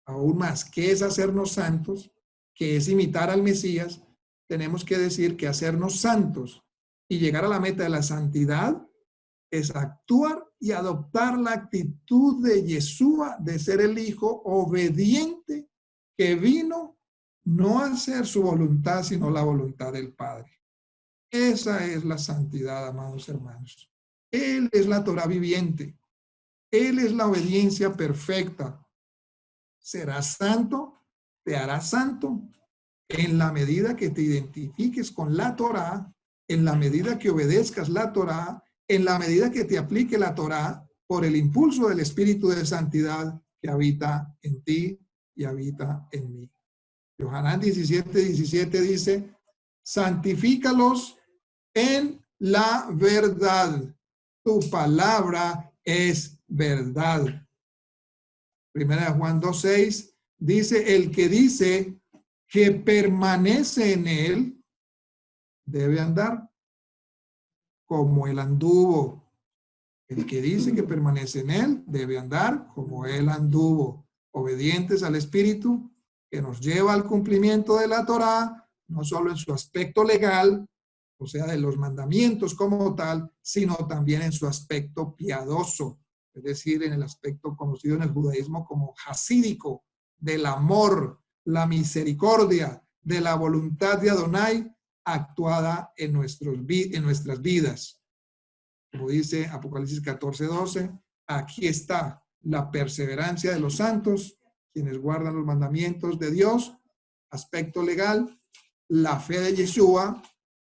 aún más, ¿qué es hacernos santos? ¿Qué es imitar al Mesías? Tenemos que decir que hacernos santos y llegar a la meta de la santidad es actuar y adoptar la actitud de Yeshua de ser el Hijo obediente que vino no a hacer su voluntad, sino la voluntad del Padre. Esa es la santidad, amados hermanos. Él es la Torah viviente. Él es la obediencia perfecta. Serás santo, te harás santo en la medida que te identifiques con la Torah, en la medida que obedezcas la Torah, en la medida que te aplique la Torah por el impulso del Espíritu de Santidad que habita en ti y habita en mí. Yohanan 17:17 dice, santifícalos en la verdad. Tu palabra es verdad. Primera de Juan 2:6 dice, el que dice que permanece en él debe andar como él anduvo. El que dice que permanece en él debe andar como él anduvo. obedientes al Espíritu, que nos lleva al cumplimiento de la Torá, no solo en su aspecto legal, o sea, de los mandamientos como tal, sino también en su aspecto piadoso, es decir, en el aspecto conocido en el judaísmo como hasídico, del amor, la misericordia, de la voluntad de Adonai actuada en nuestras vidas. Como dice Apocalipsis 14:12, aquí está la perseverancia de los santos, quienes guardan los mandamientos de Dios, aspecto legal, la fe de Yeshua,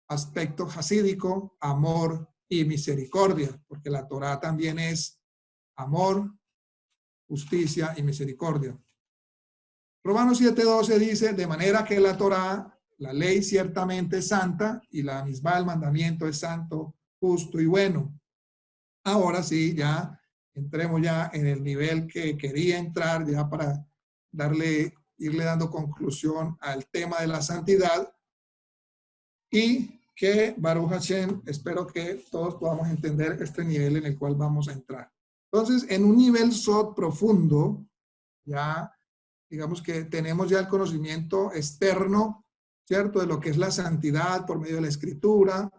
aspecto hasídico, amor y misericordia, porque la Torá también es amor, justicia y misericordia. Romanos 7:12 dice, de manera que la Torá, la ley ciertamente es santa y la misma el mandamiento es santo, justo y bueno. Ahora sí, ya entremos ya en el nivel que quería entrar ya para irle dando conclusión al tema de la santidad y que Baruch Hashem, espero que todos podamos entender este nivel en el cual vamos a entrar. Entonces, en un nivel sod profundo, ya digamos que tenemos ya el conocimiento externo, ¿cierto? De lo que es la santidad por medio de la escritura.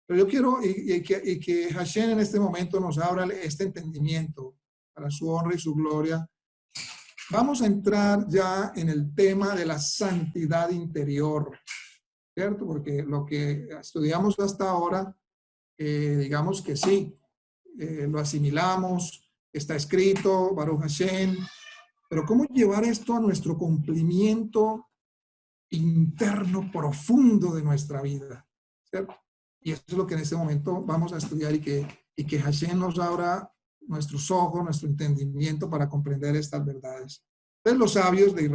Pero yo quiero que Hashem en este momento nos abra este entendimiento para su honra y su gloria. Vamos a entrar ya en el tema de la santidad interior, ¿cierto? Porque lo que estudiamos hasta ahora, digamos que sí, lo asimilamos, está escrito, Baruch Hashem, pero ¿cómo llevar esto a nuestro cumplimiento interno profundo de nuestra vida? ¿Cierto? Y eso es lo que en este momento vamos a estudiar y que Hashem nos abra nuestros ojos, nuestro entendimiento para comprender estas verdades. Entonces los sabios de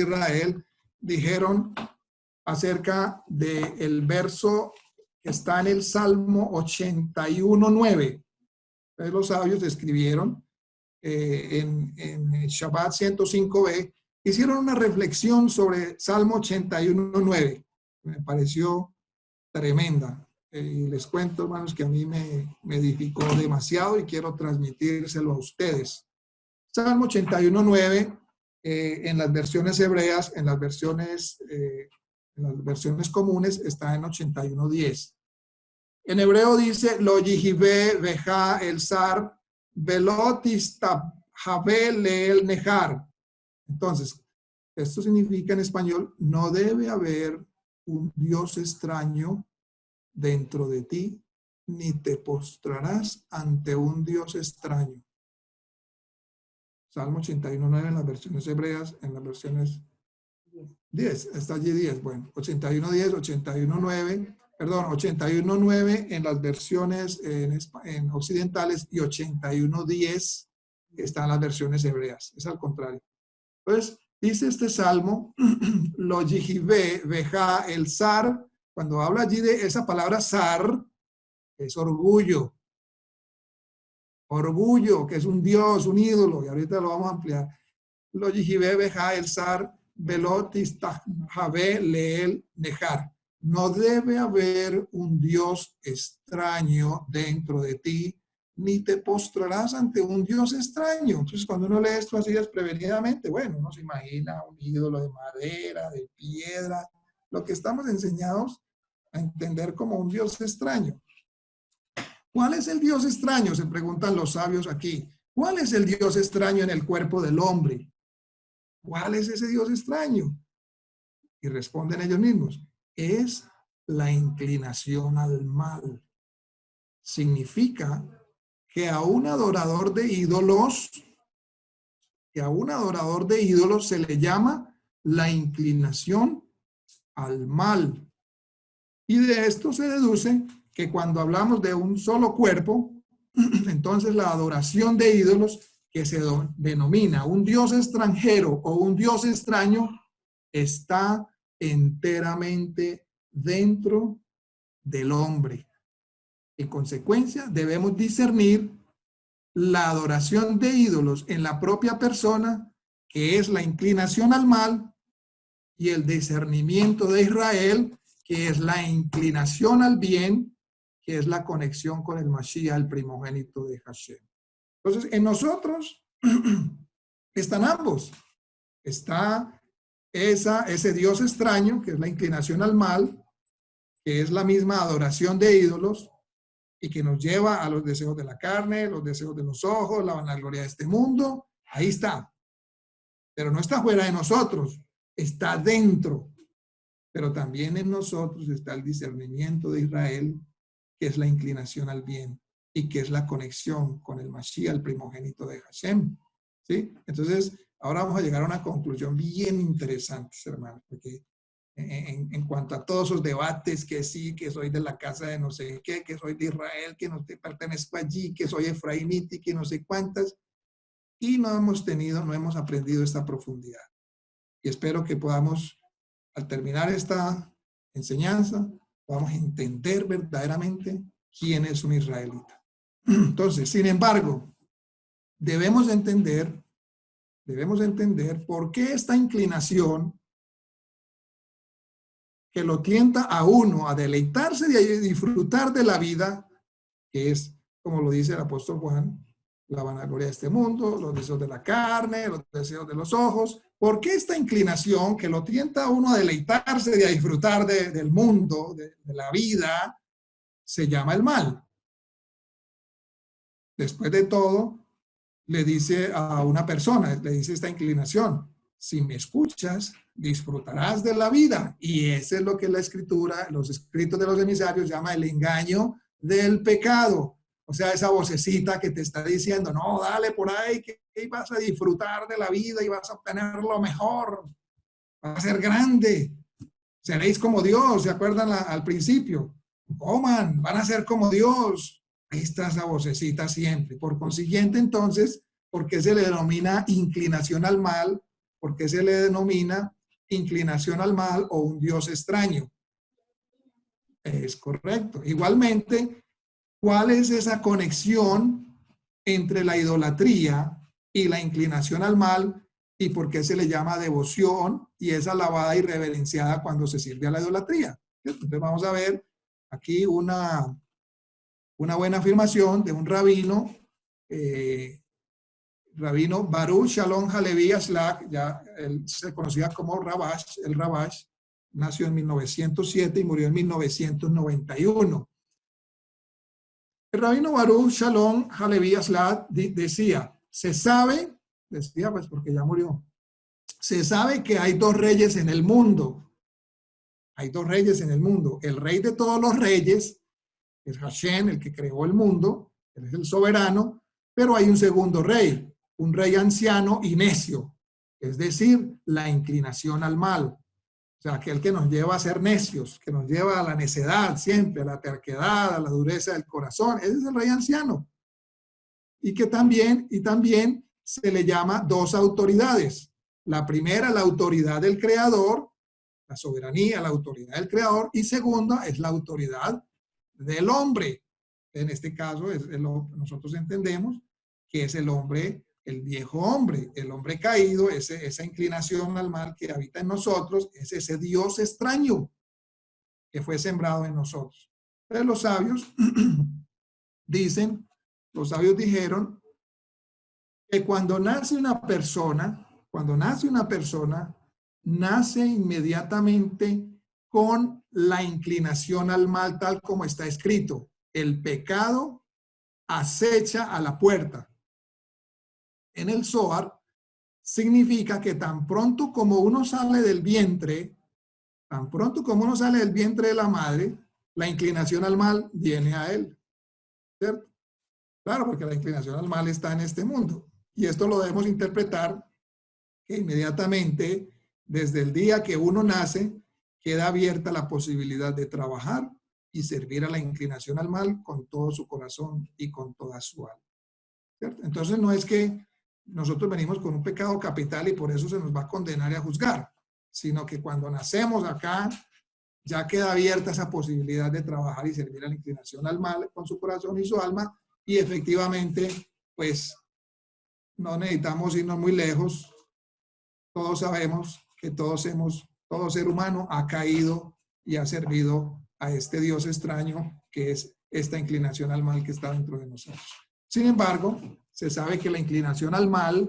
Israel dijeron acerca del verso que está en el Salmo 81:9. Entonces los sabios escribieron en Shabbat 105b, hicieron una reflexión sobre Salmo 81:9. Me pareció tremenda. Y les cuento, hermanos, que a mí me edificó demasiado y quiero transmitírselo a ustedes. Salmo 81:9, en las versiones hebreas, en las versiones comunes, está en 81:10. En hebreo dice, lo yihibe veja el zar, velotista jabe leel nejar. Entonces, esto significa en español, no debe haber un Dios extraño dentro de ti, ni te postrarás ante un Dios extraño. Salmo 81:9 en las versiones hebreas, en las versiones 10, está allí 10, bueno, 81:10, 81:9, perdón, 81:9 en las versiones en occidentales y 81:10 están las versiones hebreas, es al contrario. Entonces, dice este salmo, lo yihibe veja el zar, cuando habla allí de esa palabra zar, es orgullo. Orgullo, que es un dios, un ídolo, y ahorita lo vamos a ampliar. Lo yihibe veja el zar, velotis jabe leel nejar. No debe haber un dios extraño dentro de ti, ni te postrarás ante un dios extraño. Entonces, cuando uno lee esto así desprevenidamente, bueno, uno se imagina un ídolo de madera, de piedra, lo que estamos enseñados a entender como un dios extraño. ¿Cuál es el dios extraño? Se preguntan los sabios aquí. ¿Cuál es el dios extraño en el cuerpo del hombre? ¿Cuál es ese dios extraño? Y responden ellos mismos. Es la inclinación al mal. Significa que a un adorador de ídolos, se le llama la inclinación al mal. Y de esto se deduce que cuando hablamos de un solo cuerpo, entonces la adoración de ídolos, que se denomina un dios extranjero o un dios extraño, está enteramente dentro del hombre. En consecuencia, debemos discernir la adoración de ídolos en la propia persona, que es la inclinación al mal, y el discernimiento de Israel, que es la inclinación al bien, que es la conexión con el Mashiach, el primogénito de Hashem. Entonces, en nosotros están ambos. Está ese Dios extraño, que es la inclinación al mal, que es la misma adoración de ídolos y que nos lleva a los deseos de la carne, los deseos de los ojos, la vanagloria de este mundo. Ahí está. Pero no está fuera de nosotros, está dentro. Pero también en nosotros está el discernimiento de Israel, que es la inclinación al bien y que es la conexión con el Mashiach, el primogénito de Hashem. ¿Sí? Entonces, ahora vamos a llegar a una conclusión bien interesante, hermanos, porque en cuanto a todos esos debates, que sí, que soy de la casa de no sé qué, que soy de Israel, que no te pertenezco allí, que soy efraimita, que no sé cuántas, y no hemos aprendido esta profundidad. Y espero que podamos, al terminar esta enseñanza, podamos entender verdaderamente quién es un israelita. Entonces, sin embargo, debemos entender por qué esta inclinación que lo tienta a uno a deleitarse y disfrutar de la vida, que es, como lo dice el apóstol Juan, la vanagloria de este mundo, los deseos de la carne, los deseos de los ojos. ¿Por qué esta inclinación que lo tienta a uno a deleitarse y a disfrutar del mundo, de la vida, se llama el mal? Después de todo, le dice a una persona, le dice esta inclinación: si me escuchas, disfrutarás de la vida. Y eso es lo que la escritura, los escritos de los emisarios, llama el engaño del pecado. O sea, esa vocecita que te está diciendo: no, dale por ahí, que vas a disfrutar de la vida y vas a obtener lo mejor. Vas a ser grande. Seréis como Dios, ¿se acuerdan al principio? Coman, van a ser como Dios. Ahí está esa vocecita siempre. Por consiguiente, entonces, ¿por qué se le denomina inclinación al mal? ¿Por qué se le denomina inclinación al mal o un Dios extraño? Es correcto. Igualmente, ¿cuál es esa conexión entre la idolatría y la inclinación al mal? ¿Y por qué se le llama devoción y es alabada y reverenciada cuando se sirve a la idolatría? Entonces vamos a ver aquí una buena afirmación de un rabino, rabino Baruch Shalom Halevi Aslak, ya él se conocía como Rabash, el Rabash, nació en 1907 y murió en 1991. El rabino Baruch Shalom Halevi Aslak decía, decía pues porque ya murió, se sabe que hay dos reyes en el mundo. Hay dos reyes en el mundo. El rey de todos los reyes es Hashem, el que creó el mundo, él es el soberano, pero hay un segundo rey, un rey anciano y necio, es decir, la inclinación al mal. O sea, aquel que nos lleva a ser necios, que nos lleva a la necedad siempre, a la terquedad, a la dureza del corazón. Ese es el rey anciano. Y que también se le llama dos autoridades. La primera, la autoridad del creador, la soberanía, la autoridad del creador, y segunda es la autoridad del hombre. En este caso, nosotros entendemos que es el hombre, el viejo hombre, el hombre caído, esa inclinación al mal que habita en nosotros, es ese Dios extraño que fue sembrado en nosotros. Entonces los sabios dijeron que cuando nace una persona, nace inmediatamente con la inclinación al mal, tal como está escrito. El pecado acecha a la puerta. En el Zohar significa que tan pronto como uno sale del vientre, de la madre, la inclinación al mal viene a él. ¿Cierto? Claro, porque la inclinación al mal está en este mundo. Y esto lo debemos interpretar que inmediatamente, desde el día que uno nace, queda abierta la posibilidad de trabajar y servir a la inclinación al mal con todo su corazón y con toda su alma. ¿Cierto? Entonces no es que nosotros venimos con un pecado capital y por eso se nos va a condenar y a juzgar, sino que cuando nacemos acá ya queda abierta esa posibilidad de trabajar y servir a la inclinación al mal con su corazón y su alma, y efectivamente pues no necesitamos irnos muy lejos. Todos sabemos que todo ser humano ha caído y ha servido a este Dios extraño que es esta inclinación al mal que está dentro de nosotros. Sin embargo, se sabe que la inclinación al mal,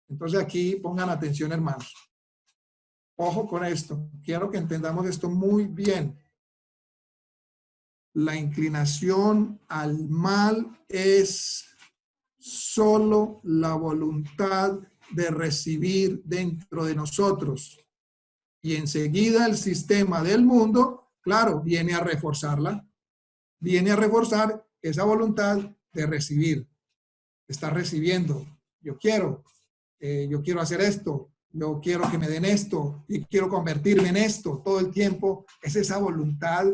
entonces aquí pongan atención, hermanos. Ojo con esto, quiero que entendamos esto muy bien. La inclinación al mal es solo la voluntad de recibir dentro de nosotros. Y enseguida el sistema del mundo, claro, viene a reforzarla. Viene a reforzar esa voluntad de recibir. Está recibiendo. Yo quiero hacer esto. Yo quiero que me den esto. Y quiero convertirme en esto. Todo el tiempo es esa voluntad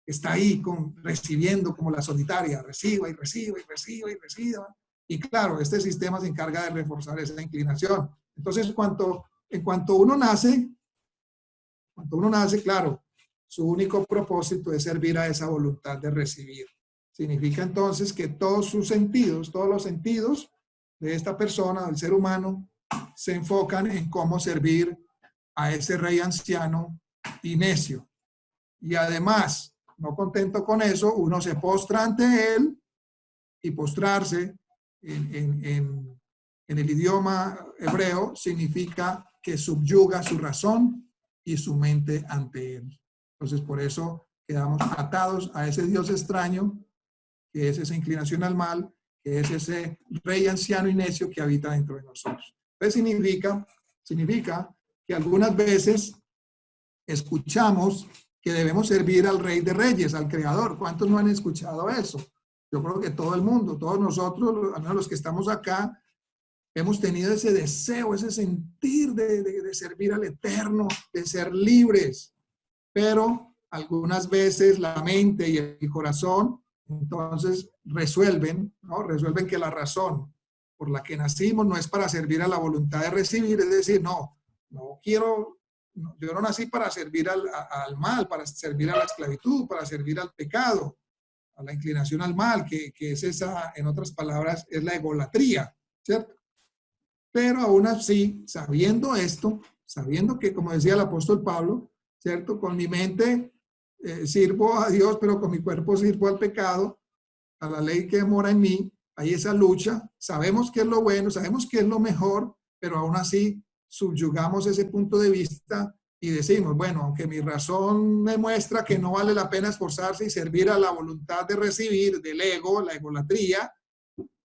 que está ahí recibiendo como la solitaria. Reciba y reciba y reciba y reciba. Y claro, este sistema se encarga de reforzar esa inclinación. Entonces, en cuanto uno nace, claro, su único propósito es servir a esa voluntad de recibir. Significa entonces que todos los sentidos de esta persona, del ser humano, se enfocan en cómo servir a ese rey anciano y necio. Y además, no contento con eso, uno se postra ante él, y postrarse en el idioma hebreo significa que subyuga su razón y su mente ante él. Entonces, por eso quedamos atados a ese Dios extraño, que es esa inclinación al mal, que es ese rey anciano y necio que habita dentro de nosotros. Entonces, significa que algunas veces escuchamos que debemos servir al Rey de Reyes, al Creador. ¿Cuántos no han escuchado eso? Yo creo que todo el mundo, todos nosotros, al menos los que estamos acá, hemos tenido ese deseo, ese sentir de servir al Eterno, de ser libres. Pero algunas veces la mente y el corazón, entonces resuelven que la razón por la que nacimos no es para servir a la voluntad de recibir, es decir, yo no nací para servir al mal, para servir a la esclavitud, para servir al pecado, a la inclinación al mal, que es esa, en otras palabras, es la egolatría, ¿cierto? Pero aún así, sabiendo esto, sabiendo que, como decía el apóstol Pablo, ¿cierto? Con mi mente sirvo a Dios, pero con mi cuerpo sirvo al pecado, a la ley que mora en mí. Hay esa lucha, sabemos qué es lo bueno, sabemos qué es lo mejor, pero aún así subyugamos ese punto de vista y decimos, bueno, aunque mi razón me muestra que no vale la pena esforzarse y servir a la voluntad de recibir del ego, la egolatría,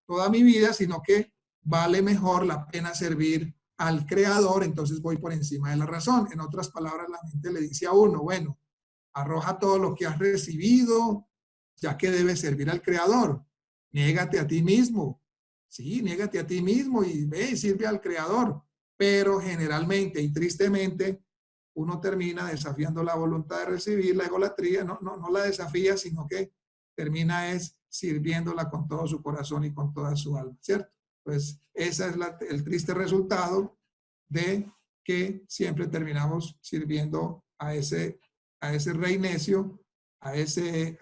toda mi vida, sino que vale mejor la pena servir al Creador, entonces voy por encima de la razón. En otras palabras, la mente le dice a uno, bueno, arroja todo lo que has recibido, ya que debes servir al Creador. Niégate a ti mismo. Sí, niégate a ti mismo y ve y sirve al Creador. Pero generalmente y tristemente, uno termina desafiando la voluntad de recibir la egolatría. No la desafía, sino que termina sirviéndola con todo su corazón y con toda su alma, ¿cierto? Pues ese es el triste resultado de que siempre terminamos sirviendo a ese rey necio, a ese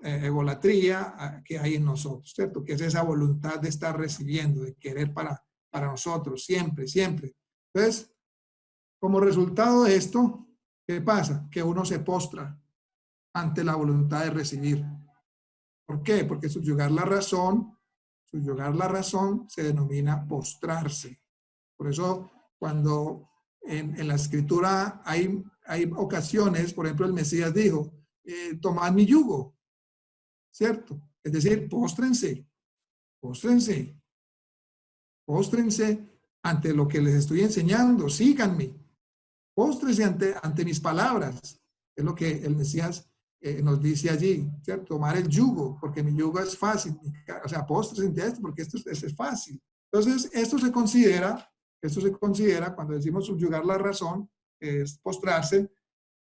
egolatría que hay en nosotros, ¿cierto? Que es esa voluntad de estar recibiendo, de querer para nosotros, siempre, siempre. Entonces, como resultado de esto, ¿qué pasa? Que uno se postra ante la voluntad de recibir. ¿Por qué? Porque subyugar la razón se denomina postrarse. Por eso, cuando en la escritura hay ocasiones, por ejemplo, el Mesías dijo, tomad mi yugo, ¿cierto? Es decir, póstrense ante lo que les estoy enseñando, síganme, póstrense ante mis palabras. Es lo que el Mesías nos dice allí, ¿cierto? Tomar el yugo, porque mi yugo es fácil. O sea, póstrense ante esto, porque esto es fácil. Entonces, esto se considera, cuando decimos subyugar la razón, es postrarse,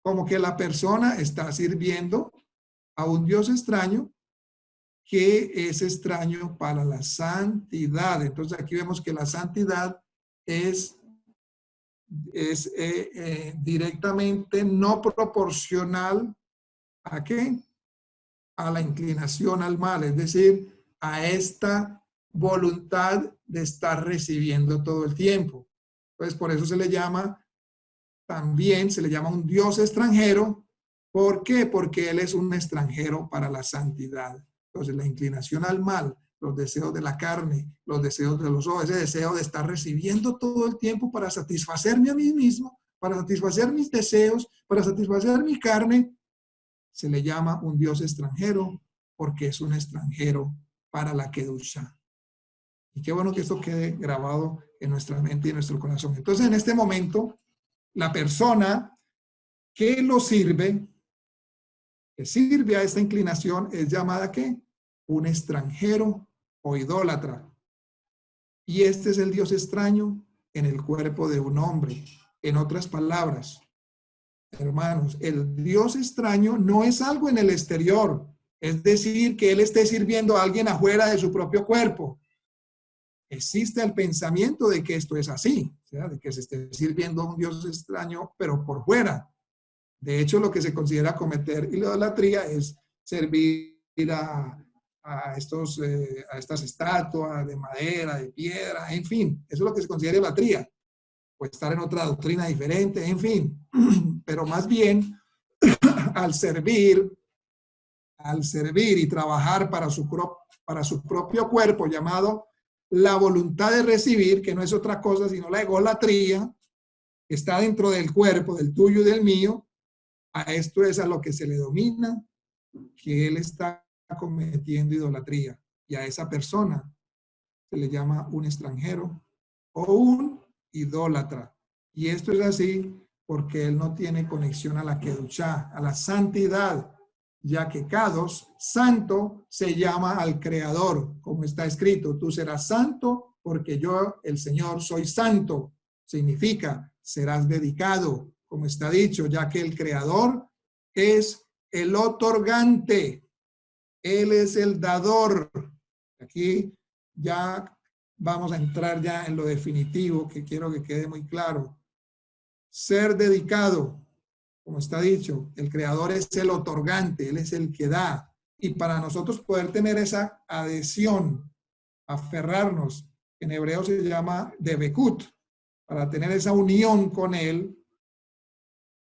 como que la persona está sirviendo a un Dios extraño que es extraño para la santidad. Entonces aquí vemos que la santidad es directamente no proporcional ¿a qué? A la inclinación al mal, es decir, a esta voluntad de estar recibiendo todo el tiempo. Entonces, por eso también se le llama un Dios extranjero. ¿Por qué? Porque Él es un extranjero para la santidad. Entonces, la inclinación al mal, los deseos de la carne, los deseos de los ojos, ese deseo de estar recibiendo todo el tiempo para satisfacerme a mí mismo, para satisfacer mis deseos, para satisfacer mi carne, se le llama un Dios extranjero porque es un extranjero para la Kedushá. Y qué bueno que esto quede grabado en nuestra mente y en nuestro corazón. Entonces, en este momento, la persona que lo sirve, que sirve a esta inclinación, es llamada ¿qué? Un extranjero o idólatra. Y este es el Dios extraño en el cuerpo de un hombre. En otras palabras, hermanos, el Dios extraño no es algo en el exterior, es decir, que él esté sirviendo a alguien afuera de su propio cuerpo. Existe el pensamiento de que esto es así, o sea, de que se esté sirviendo a un Dios extraño, pero por fuera. De hecho, lo que se considera cometer idolatría es servir a estas estatuas de madera, de piedra, en fin, eso es lo que se considera idolatría. O estar en otra doctrina diferente, en fin. Pero más bien, al servir y trabajar para su propio cuerpo, llamado la voluntad de recibir, que no es otra cosa sino la egolatría, que está dentro del cuerpo, del tuyo y del mío, a esto es a lo que se le domina, que él está cometiendo idolatría. Y a esa persona se le llama un extranjero o un idólatra. Y esto es así porque él no tiene conexión a la Kedushá, a la santidad, ya que Kadosh, santo, se llama al Creador, como está escrito, tú serás santo porque yo, el Señor, soy santo. Significa, serás dedicado, como está dicho, ya que el Creador es el otorgante, Él es el dador. Aquí ya vamos a entrar ya en lo definitivo, que quiero que quede muy claro. Ser dedicado, como está dicho, el Creador es el otorgante, Él es el que da. Y para nosotros poder tener esa adhesión, aferrarnos, en hebreo se llama debekut, para tener esa unión con Él,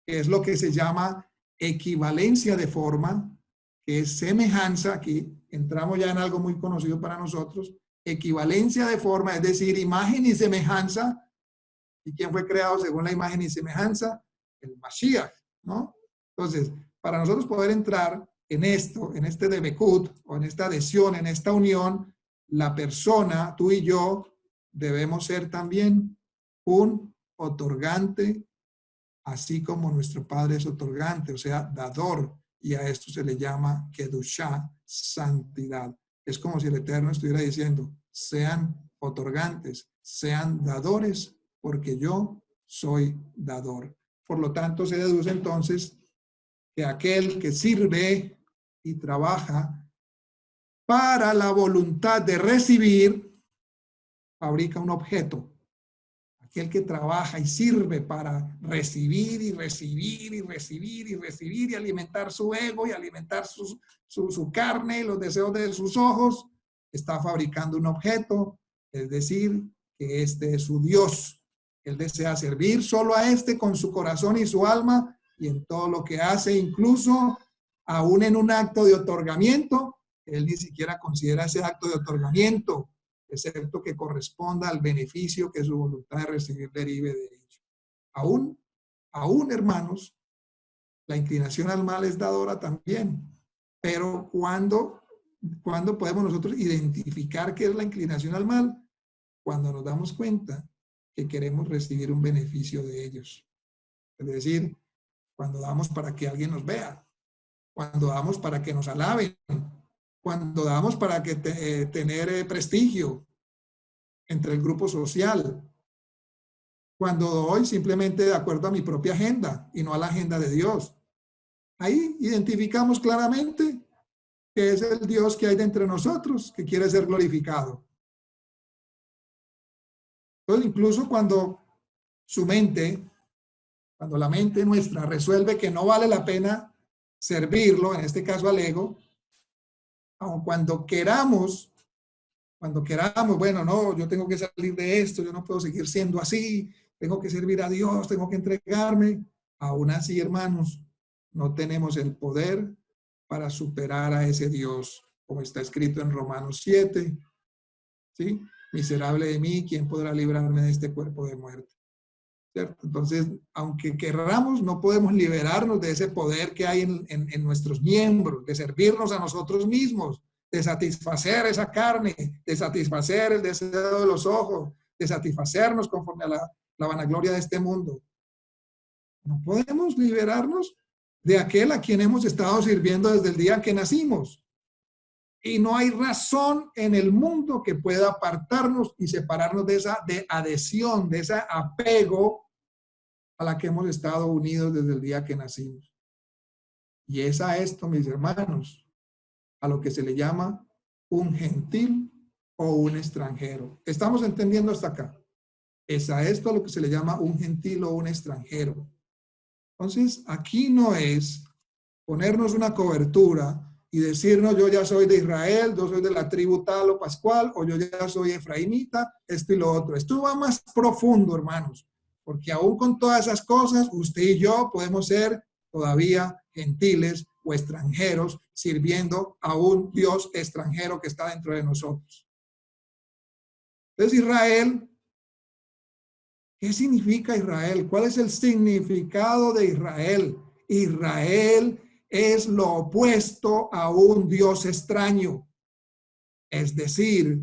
que es lo que se llama equivalencia de forma, que es semejanza, aquí entramos ya en algo muy conocido para nosotros, equivalencia de forma, es decir, imagen y semejanza. ¿Y quién fue creado según la imagen y semejanza? El Mashiach, ¿no? Entonces, para nosotros poder entrar en esto, en este debekut, o en esta adhesión, en esta unión, la persona, tú y yo, debemos ser también un otorgante, así como nuestro Padre es otorgante, o sea, dador, y a esto se le llama Kedushá, santidad. Es como si el Eterno estuviera diciendo, sean otorgantes, sean dadores, porque yo soy dador. Por lo tanto, se deduce entonces que aquel que sirve y trabaja para la voluntad de recibir, fabrica un objeto. Aquel que trabaja y sirve para recibir y recibir y recibir y recibir y alimentar su ego y alimentar su carne y los deseos de sus ojos, está fabricando un objeto, es decir, que este es su Dios. Él desea servir solo a este con su corazón y su alma y en todo lo que hace, incluso aún en un acto de otorgamiento, él ni siquiera considera ese acto de otorgamiento, excepto que corresponda al beneficio que su voluntad de recibir derive de ello. Aún, hermanos, la inclinación al mal es dadora también, pero ¿cuándo podemos nosotros identificar qué es la inclinación al mal? Cuando nos damos cuenta que queremos recibir un beneficio de ellos. Es decir, cuando damos para que alguien nos vea, cuando damos para que nos alaben, cuando damos para que tener prestigio entre el grupo social, cuando doy simplemente de acuerdo a mi propia agenda y no a la agenda de Dios. Ahí identificamos claramente que es el Dios que hay de entre nosotros, que quiere ser glorificado. Entonces, incluso cuando cuando la mente nuestra resuelve que no vale la pena servirlo, en este caso al ego, aun cuando queramos, bueno, no, yo tengo que salir de esto, yo no puedo seguir siendo así, tengo que servir a Dios, tengo que entregarme. Aún así, hermanos, no tenemos el poder para superar a ese Dios como está escrito en Romanos 7, ¿sí? Miserable de mí, ¿quién podrá librarme de este cuerpo de muerte? ¿Cierto? Entonces, aunque querramos, no podemos liberarnos de ese poder que hay en nuestros miembros, de servirnos a nosotros mismos, de satisfacer esa carne, de satisfacer el deseo de los ojos, de satisfacernos conforme a la vanagloria de este mundo. No podemos liberarnos de aquel a quien hemos estado sirviendo desde el día que nacimos. Y no hay razón en el mundo que pueda apartarnos y separarnos de esa adhesión, de ese apego a la que hemos estado unidos desde el día que nacimos. Y es a esto, mis hermanos, a lo que se le llama un gentil o un extranjero. ¿Estamos entendiendo hasta acá? Es a esto a lo que se le llama un gentil o un extranjero. Entonces, aquí no es ponernos una cobertura y decirnos yo ya soy de Israel, yo soy de la tribu tal o pascual, o yo ya soy efraimita, esto y lo otro. Esto va más profundo, hermanos, porque aún con todas esas cosas, usted y yo podemos ser todavía gentiles o extranjeros sirviendo a un Dios extranjero que está dentro de nosotros. Entonces, Israel, ¿qué significa Israel? ¿Cuál es el significado de Israel? Israel es lo opuesto a un Dios extraño. Es decir,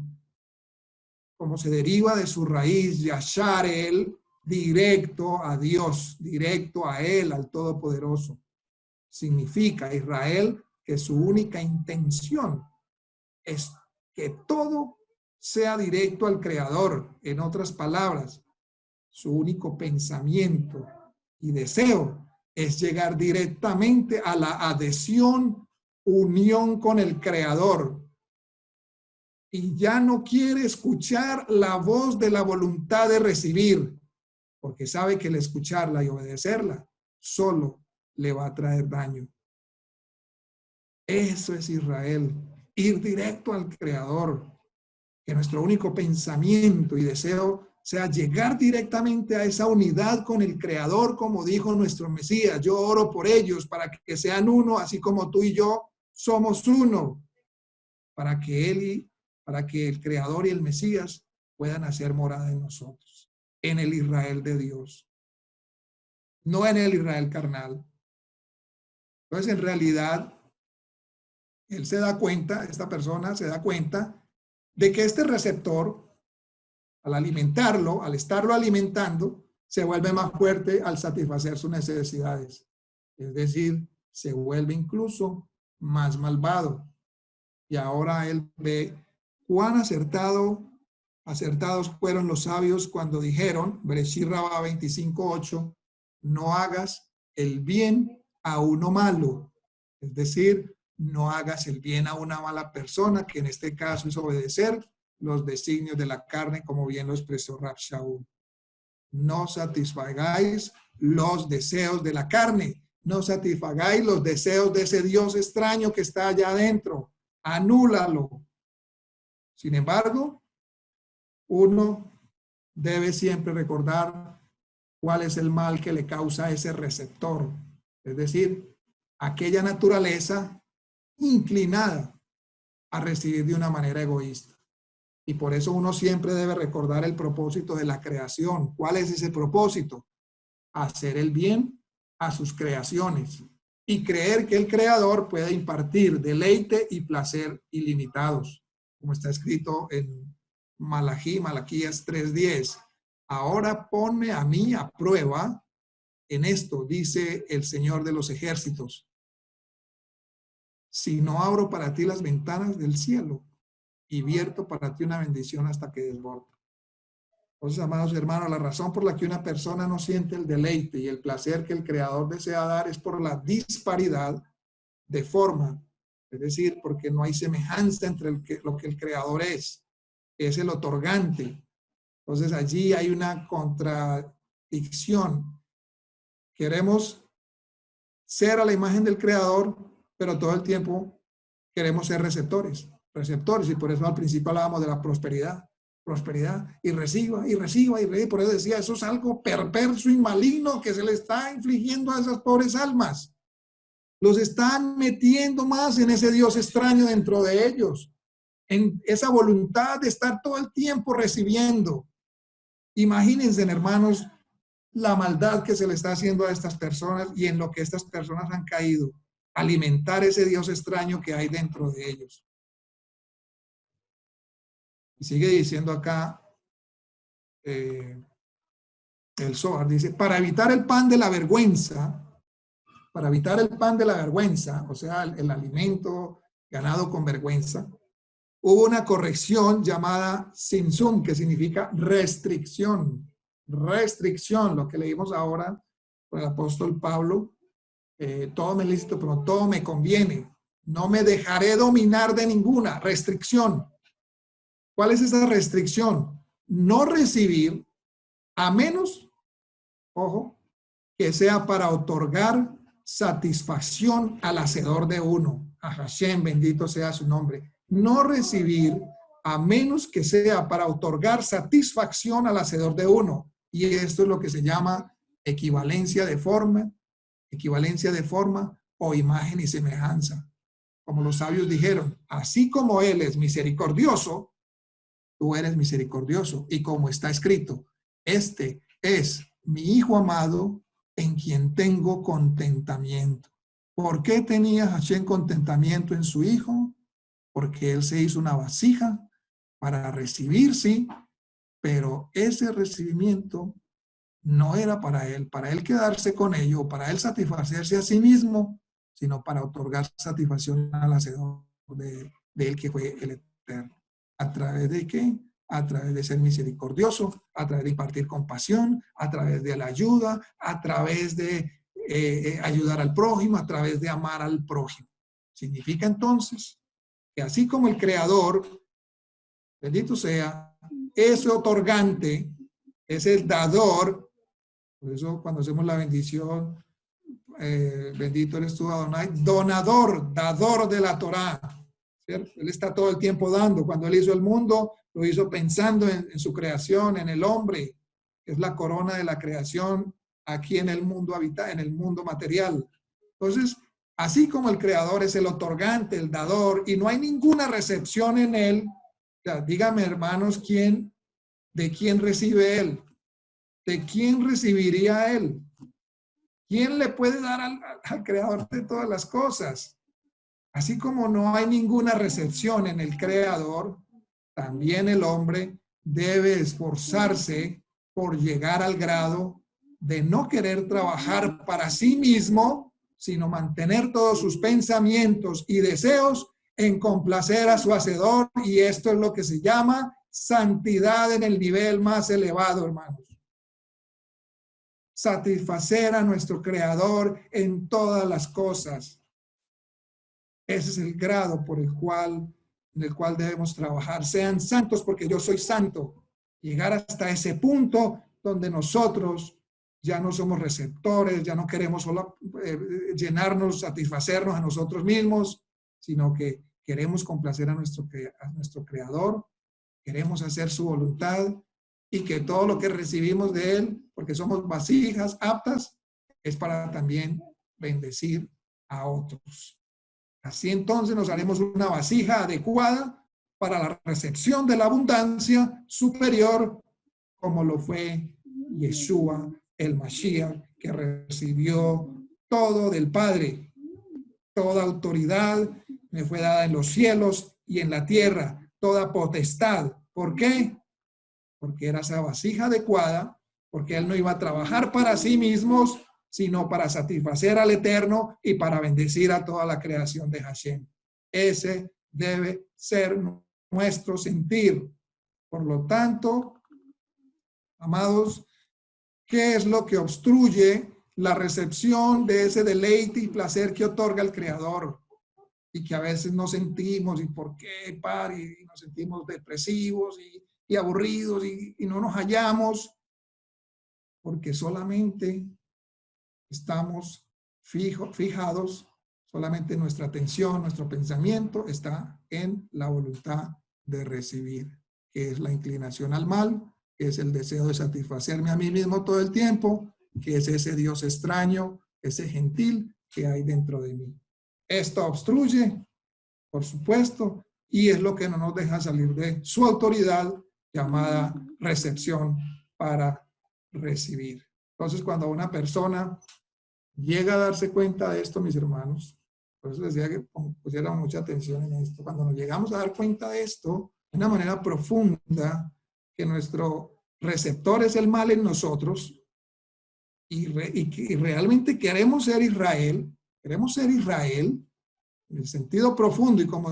como se deriva de su raíz, Yasharel, directo a Dios, directo a Él, al Todopoderoso. Significa Israel que su única intención es que todo sea directo al Creador. En otras palabras, su único pensamiento y deseo es llegar directamente a la adhesión, unión con el Creador. Y ya no quiere escuchar la voz de la voluntad de recibir, porque sabe que el escucharla y obedecerla solo le va a traer daño. Eso es Israel, ir directo al Creador. Que nuestro único pensamiento y deseo sea llegar directamente a esa unidad con el Creador, como dijo nuestro Mesías. Yo oro por ellos para que sean uno, así como tú y yo somos uno, para que el Creador y el Mesías puedan hacer morada en nosotros, en el Israel de Dios, no en el Israel carnal. Entonces, en realidad, él se da cuenta, esta persona se da cuenta de que este receptor, al alimentarlo, al estarlo alimentando, se vuelve más fuerte al satisfacer sus necesidades. Es decir, se vuelve incluso más malvado. Y ahora él ve cuán acertados fueron los sabios cuando dijeron, Bereshit Rabá 25:8, no hagas el bien a uno malo. Es decir, no hagas el bien a una mala persona, que en este caso es obedecer los designios de la carne, como bien lo expresó Rab Shaul. No satisfagáis los deseos de la carne, no satisfagáis los deseos de ese Dios extraño que está allá adentro. Anúlalo. Sin embargo, uno debe siempre recordar cuál es el mal que le causa ese receptor, es decir, aquella naturaleza inclinada a recibir de una manera egoísta. Y por eso uno siempre debe recordar el propósito de la creación. ¿Cuál es ese propósito? Hacer el bien a sus creaciones y creer que el Creador puede impartir deleite y placer ilimitados, como está escrito en Malaquías 3:10. Ahora ponme a mí a prueba en esto, dice el Señor de los ejércitos, si no abro para ti las ventanas del cielo y vierto para ti una bendición hasta que desborde. Entonces, amados hermanos, la razón por la que una persona no siente el deleite y el placer que el Creador desea dar es por la disparidad de forma, es decir, porque no hay semejanza entre lo que el Creador es el otorgante. Entonces, allí hay una contradicción. Queremos ser a la imagen del Creador, pero todo el tiempo queremos ser receptores, y por eso al principio hablábamos de la prosperidad, y reciba, y reciba, y reciba. Por eso decía, eso es algo perverso y maligno que se le está infligiendo a esas pobres almas. Los están metiendo más en ese Dios extraño dentro de ellos, en esa voluntad de estar todo el tiempo recibiendo. Imagínense, hermanos, la maldad que se le está haciendo a estas personas y en lo que estas personas han caído. Alimentar ese Dios extraño que hay dentro de ellos. Y sigue diciendo acá el Zohar, dice, para evitar el pan de la vergüenza, o sea, el alimento ganado con vergüenza, hubo una corrección llamada simsum, que significa restricción. Restricción, lo que leímos ahora por el apóstol Pablo. Todo me es lícito, pero todo me conviene. No me dejaré dominar de ninguna restricción. ¿Cuál es esa restricción? No recibir, a menos, ojo, que sea para otorgar satisfacción al hacedor de uno. A Hashem, bendito sea su nombre. No recibir, a menos que sea para otorgar satisfacción al hacedor de uno. Y esto es lo que se llama equivalencia de forma o imagen y semejanza. Como los sabios dijeron, así como Él es misericordioso, tú eres misericordioso. Y como está escrito, este es mi Hijo amado en quien tengo contentamiento. ¿Por qué tenía Hashem contentamiento en su Hijo? Porque Él se hizo una vasija para recibir, sí, pero ese recibimiento no era para él quedarse con ello, para él satisfacerse a sí mismo, sino para otorgar satisfacción al hacedor de él, que fue el Eterno. ¿A través de qué? A través de ser misericordioso, a través de impartir compasión, a través de la ayuda, a través de ayudar al prójimo, a través de amar al prójimo. Significa entonces que así como el Creador, bendito sea, ese otorgante, es el dador. Por eso cuando hacemos la bendición, bendito eres tú, Adonai, donador, dador de la Torá, ¿cierto? Él está todo el tiempo dando. Cuando Él hizo el mundo, lo hizo pensando en su creación, en el hombre, que es la corona de la creación aquí en el mundo en el mundo material. Entonces, así como el Creador es el otorgante, el dador, y no hay ninguna recepción en Él, o sea, dígame, hermanos, ¿de quién recibe Él? ¿De quién recibiría Él? ¿Quién le puede dar al Creador de todas las cosas? Así como no hay ninguna recepción en el Creador, también el hombre debe esforzarse por llegar al grado de no querer trabajar para sí mismo, sino mantener todos sus pensamientos y deseos en complacer a su Hacedor, y esto es lo que se llama santidad en el nivel más elevado, hermanos. Satisfacer a nuestro Creador en todas las cosas. Ese es el grado en el cual debemos trabajar. Sean santos porque yo soy santo. Llegar hasta ese punto donde nosotros ya no somos receptores, ya no queremos solo llenarnos, satisfacernos a nosotros mismos, sino que queremos complacer a nuestro Creador, queremos hacer su voluntad, y que todo lo que recibimos de Él, porque somos vasijas aptas, es para también bendecir a otros. Así entonces nos haremos una vasija adecuada para la recepción de la abundancia superior, como lo fue Yeshua, el Mashiach, que recibió todo del Padre. Toda autoridad me fue dada en los cielos y en la tierra, toda potestad. ¿Por qué? Porque era esa vasija adecuada, porque Él no iba a trabajar para sí mismos, sino para satisfacer al Eterno y para bendecir a toda la creación de Hashem. Ese debe ser nuestro sentir. Por lo tanto, amados, ¿qué es lo que obstruye la recepción de ese deleite y placer que otorga el Creador? Y que a veces no sentimos, ¿y por qué, y nos sentimos depresivos y aburridos y no nos hallamos? Porque solamente estamos fijados, solamente nuestra atención, nuestro pensamiento está en la voluntad de recibir, que es la inclinación al mal, que es el deseo de satisfacerme a mí mismo todo el tiempo, que es ese Dios extraño, ese gentil que hay dentro de mí. Esto obstruye, por supuesto, y es lo que no nos deja salir de su autoridad llamada recepción para recibir. Entonces, cuando una persona llega a darse cuenta de esto, mis hermanos, por eso les decía que pusieran mucha atención en esto, cuando nos llegamos a dar cuenta de esto, de una manera profunda, que nuestro receptor es el mal en nosotros, y realmente queremos ser Israel en el sentido profundo, y como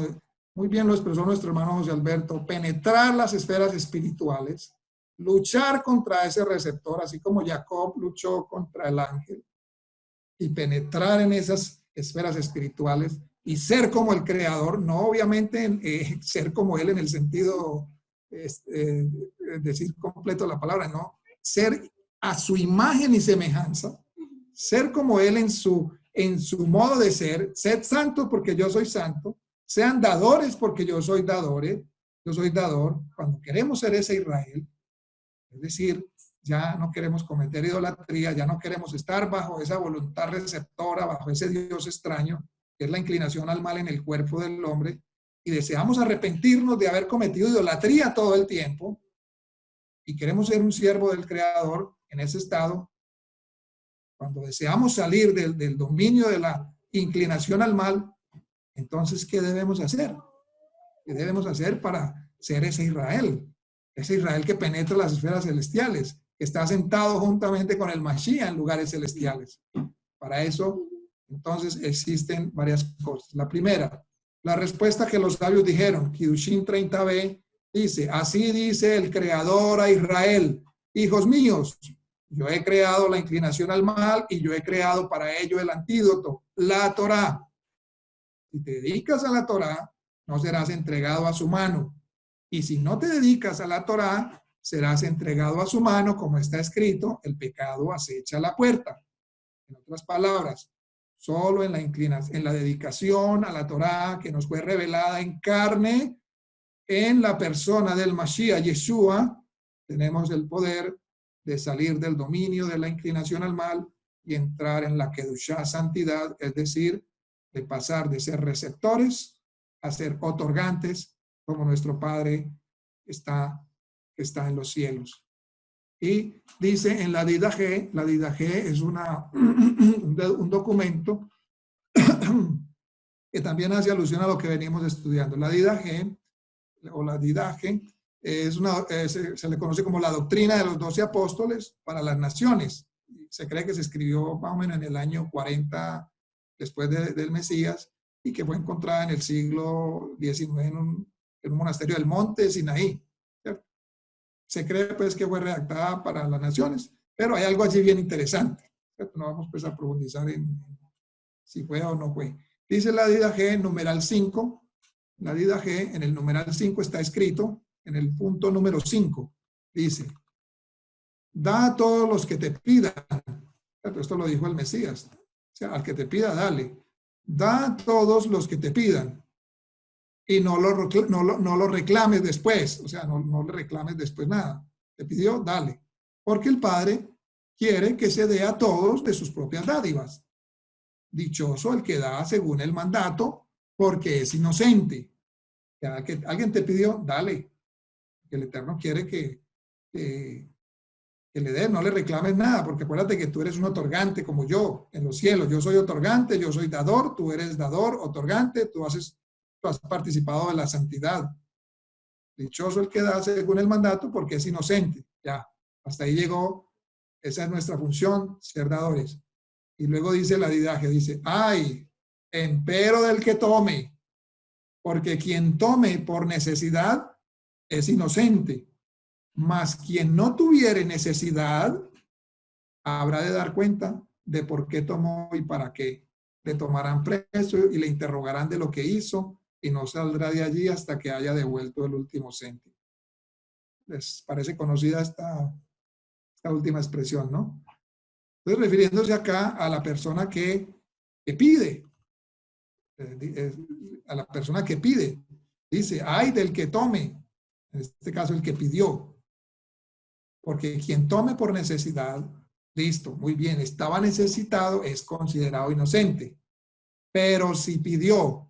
muy bien lo expresó nuestro hermano José Alberto, penetrar las esferas espirituales, luchar contra ese receptor, así como Jacob luchó contra el ángel, y penetrar en esas esferas espirituales y ser como el Creador, no obviamente ser como Él en el sentido, decir completo la palabra, no, ser a su imagen y semejanza, ser como Él en su modo de ser, sed santos porque yo soy santo, sean dadores porque yo soy dador, cuando queremos ser ese Israel, es decir, ya no queremos cometer idolatría, ya no queremos estar bajo esa voluntad receptora, bajo ese Dios extraño, que es la inclinación al mal en el cuerpo del hombre, y deseamos arrepentirnos de haber cometido idolatría todo el tiempo, y queremos ser un siervo del Creador en ese estado. Cuando deseamos salir del dominio de la inclinación al mal, entonces, ¿qué debemos hacer? ¿Qué debemos hacer para ser ese Israel? Ese Israel que penetra las esferas celestiales, que está sentado juntamente con el Mashiach en lugares celestiales. Para eso, entonces, existen varias cosas. La primera, la respuesta que los sabios dijeron, Kidushin 30b, dice, así dice el Creador a Israel, hijos míos, yo he creado la inclinación al mal y yo he creado para ello el antídoto, la Torá. Si te dedicas a la Torá, no serás entregado a su mano. Y si no te dedicas a la Torá, serás entregado a su mano, como está escrito, el pecado acecha la puerta. En otras palabras, solo en la dedicación a la Torá que nos fue revelada en carne, en la persona del Mashiach Yeshua, tenemos el poder de salir del dominio de la inclinación al mal y entrar en la Kedushá, santidad, es decir, de pasar de ser receptores a ser otorgantes, como nuestro Padre que está en los cielos. Y dice en la Didaje es un documento que también hace alusión a lo que venimos estudiando. La Didaje se le conoce como la doctrina de los 12 apóstoles para las naciones. Se cree que se escribió más o menos en el año 40 después del Mesías y que fue encontrada en el siglo XIX en un monasterio del monte Sinaí. ¿Cierto? Se cree pues que fue redactada para las naciones, pero hay algo allí bien interesante. ¿Cierto? No vamos pues a profundizar en si fue o no fue. Dice la Didaje, numeral 5, la Didaje, en el numeral 5 está escrito, en el punto número 5, dice, da a todos los que te pidan. Esto lo dijo el Mesías. O sea, al que te pida, dale. Da a todos los que te pidan. Y no lo reclames después. O sea, no le reclames después nada. Te pidió, dale. Porque el Padre quiere que se dé a todos de sus propias dádivas. Dichoso el que da según el mandato, porque es inocente. Que alguien te pidió, dale. Que el Eterno quiere que le des, no le reclames nada, porque acuérdate que tú eres un otorgante como yo en los cielos. Yo soy otorgante, yo soy dador, tú eres dador, otorgante, tú has participado de la santidad. Dichoso el que da según el mandato, porque es inocente. Ya, hasta ahí llegó. Esa es nuestra función, ser dadores. Y luego dice la Didaje, dice, ay, empero del que tome, porque quien tome por necesidad es inocente, mas quien no tuviere necesidad habrá de dar cuenta de por qué tomó y para qué. Le tomarán preso y le interrogarán de lo que hizo y no saldrá de allí hasta que haya devuelto el último céntimo. Les parece conocida esta última expresión, ¿no? Entonces, refiriéndose acá a la persona que pide, a la persona que pide, dice, ay del que tome, en este caso el que pidió, porque quien tome por necesidad Listo, muy bien. Estaba necesitado, es considerado inocente. Pero si pidió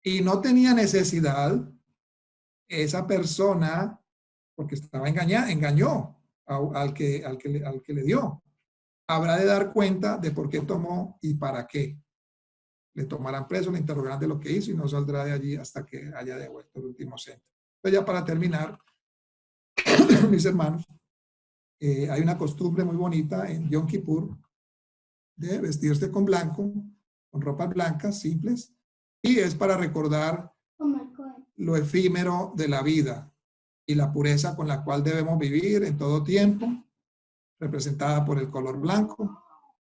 y no tenía necesidad, esa persona, porque estaba engañó al que le dio. Habrá de dar cuenta de por qué tomó y para qué. Le tomarán preso, le interrogarán de lo que hizo y no saldrá de allí hasta que haya devuelto el último cento. Entonces, ya para terminar, mis hermanos, hay una costumbre muy bonita en Yom Kippur de vestirse con blanco, con ropas blancas, simples, y es para recordar lo efímero de la vida y la pureza con la cual debemos vivir en todo tiempo, representada por el color blanco.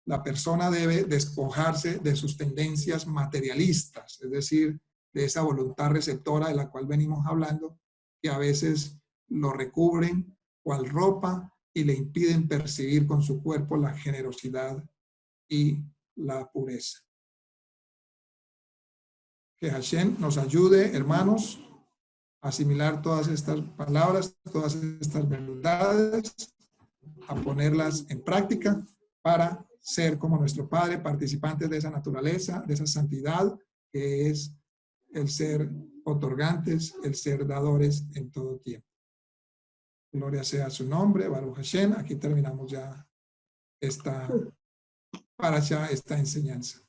La persona debe despojarse de sus tendencias materialistas, es decir, de esa voluntad receptora de la cual venimos hablando, que a veces lo recubren cual ropa y le impiden percibir con su cuerpo la generosidad y la pureza. Que Hashem nos ayude, hermanos, a asimilar todas estas palabras, todas estas verdades, a ponerlas en práctica para ser como nuestro Padre, participantes de esa naturaleza, de esa santidad que es el ser otorgantes, el ser dadores en todo tiempo. Gloria sea a su nombre, Baruch Hashem. Aquí terminamos ya esta enseñanza.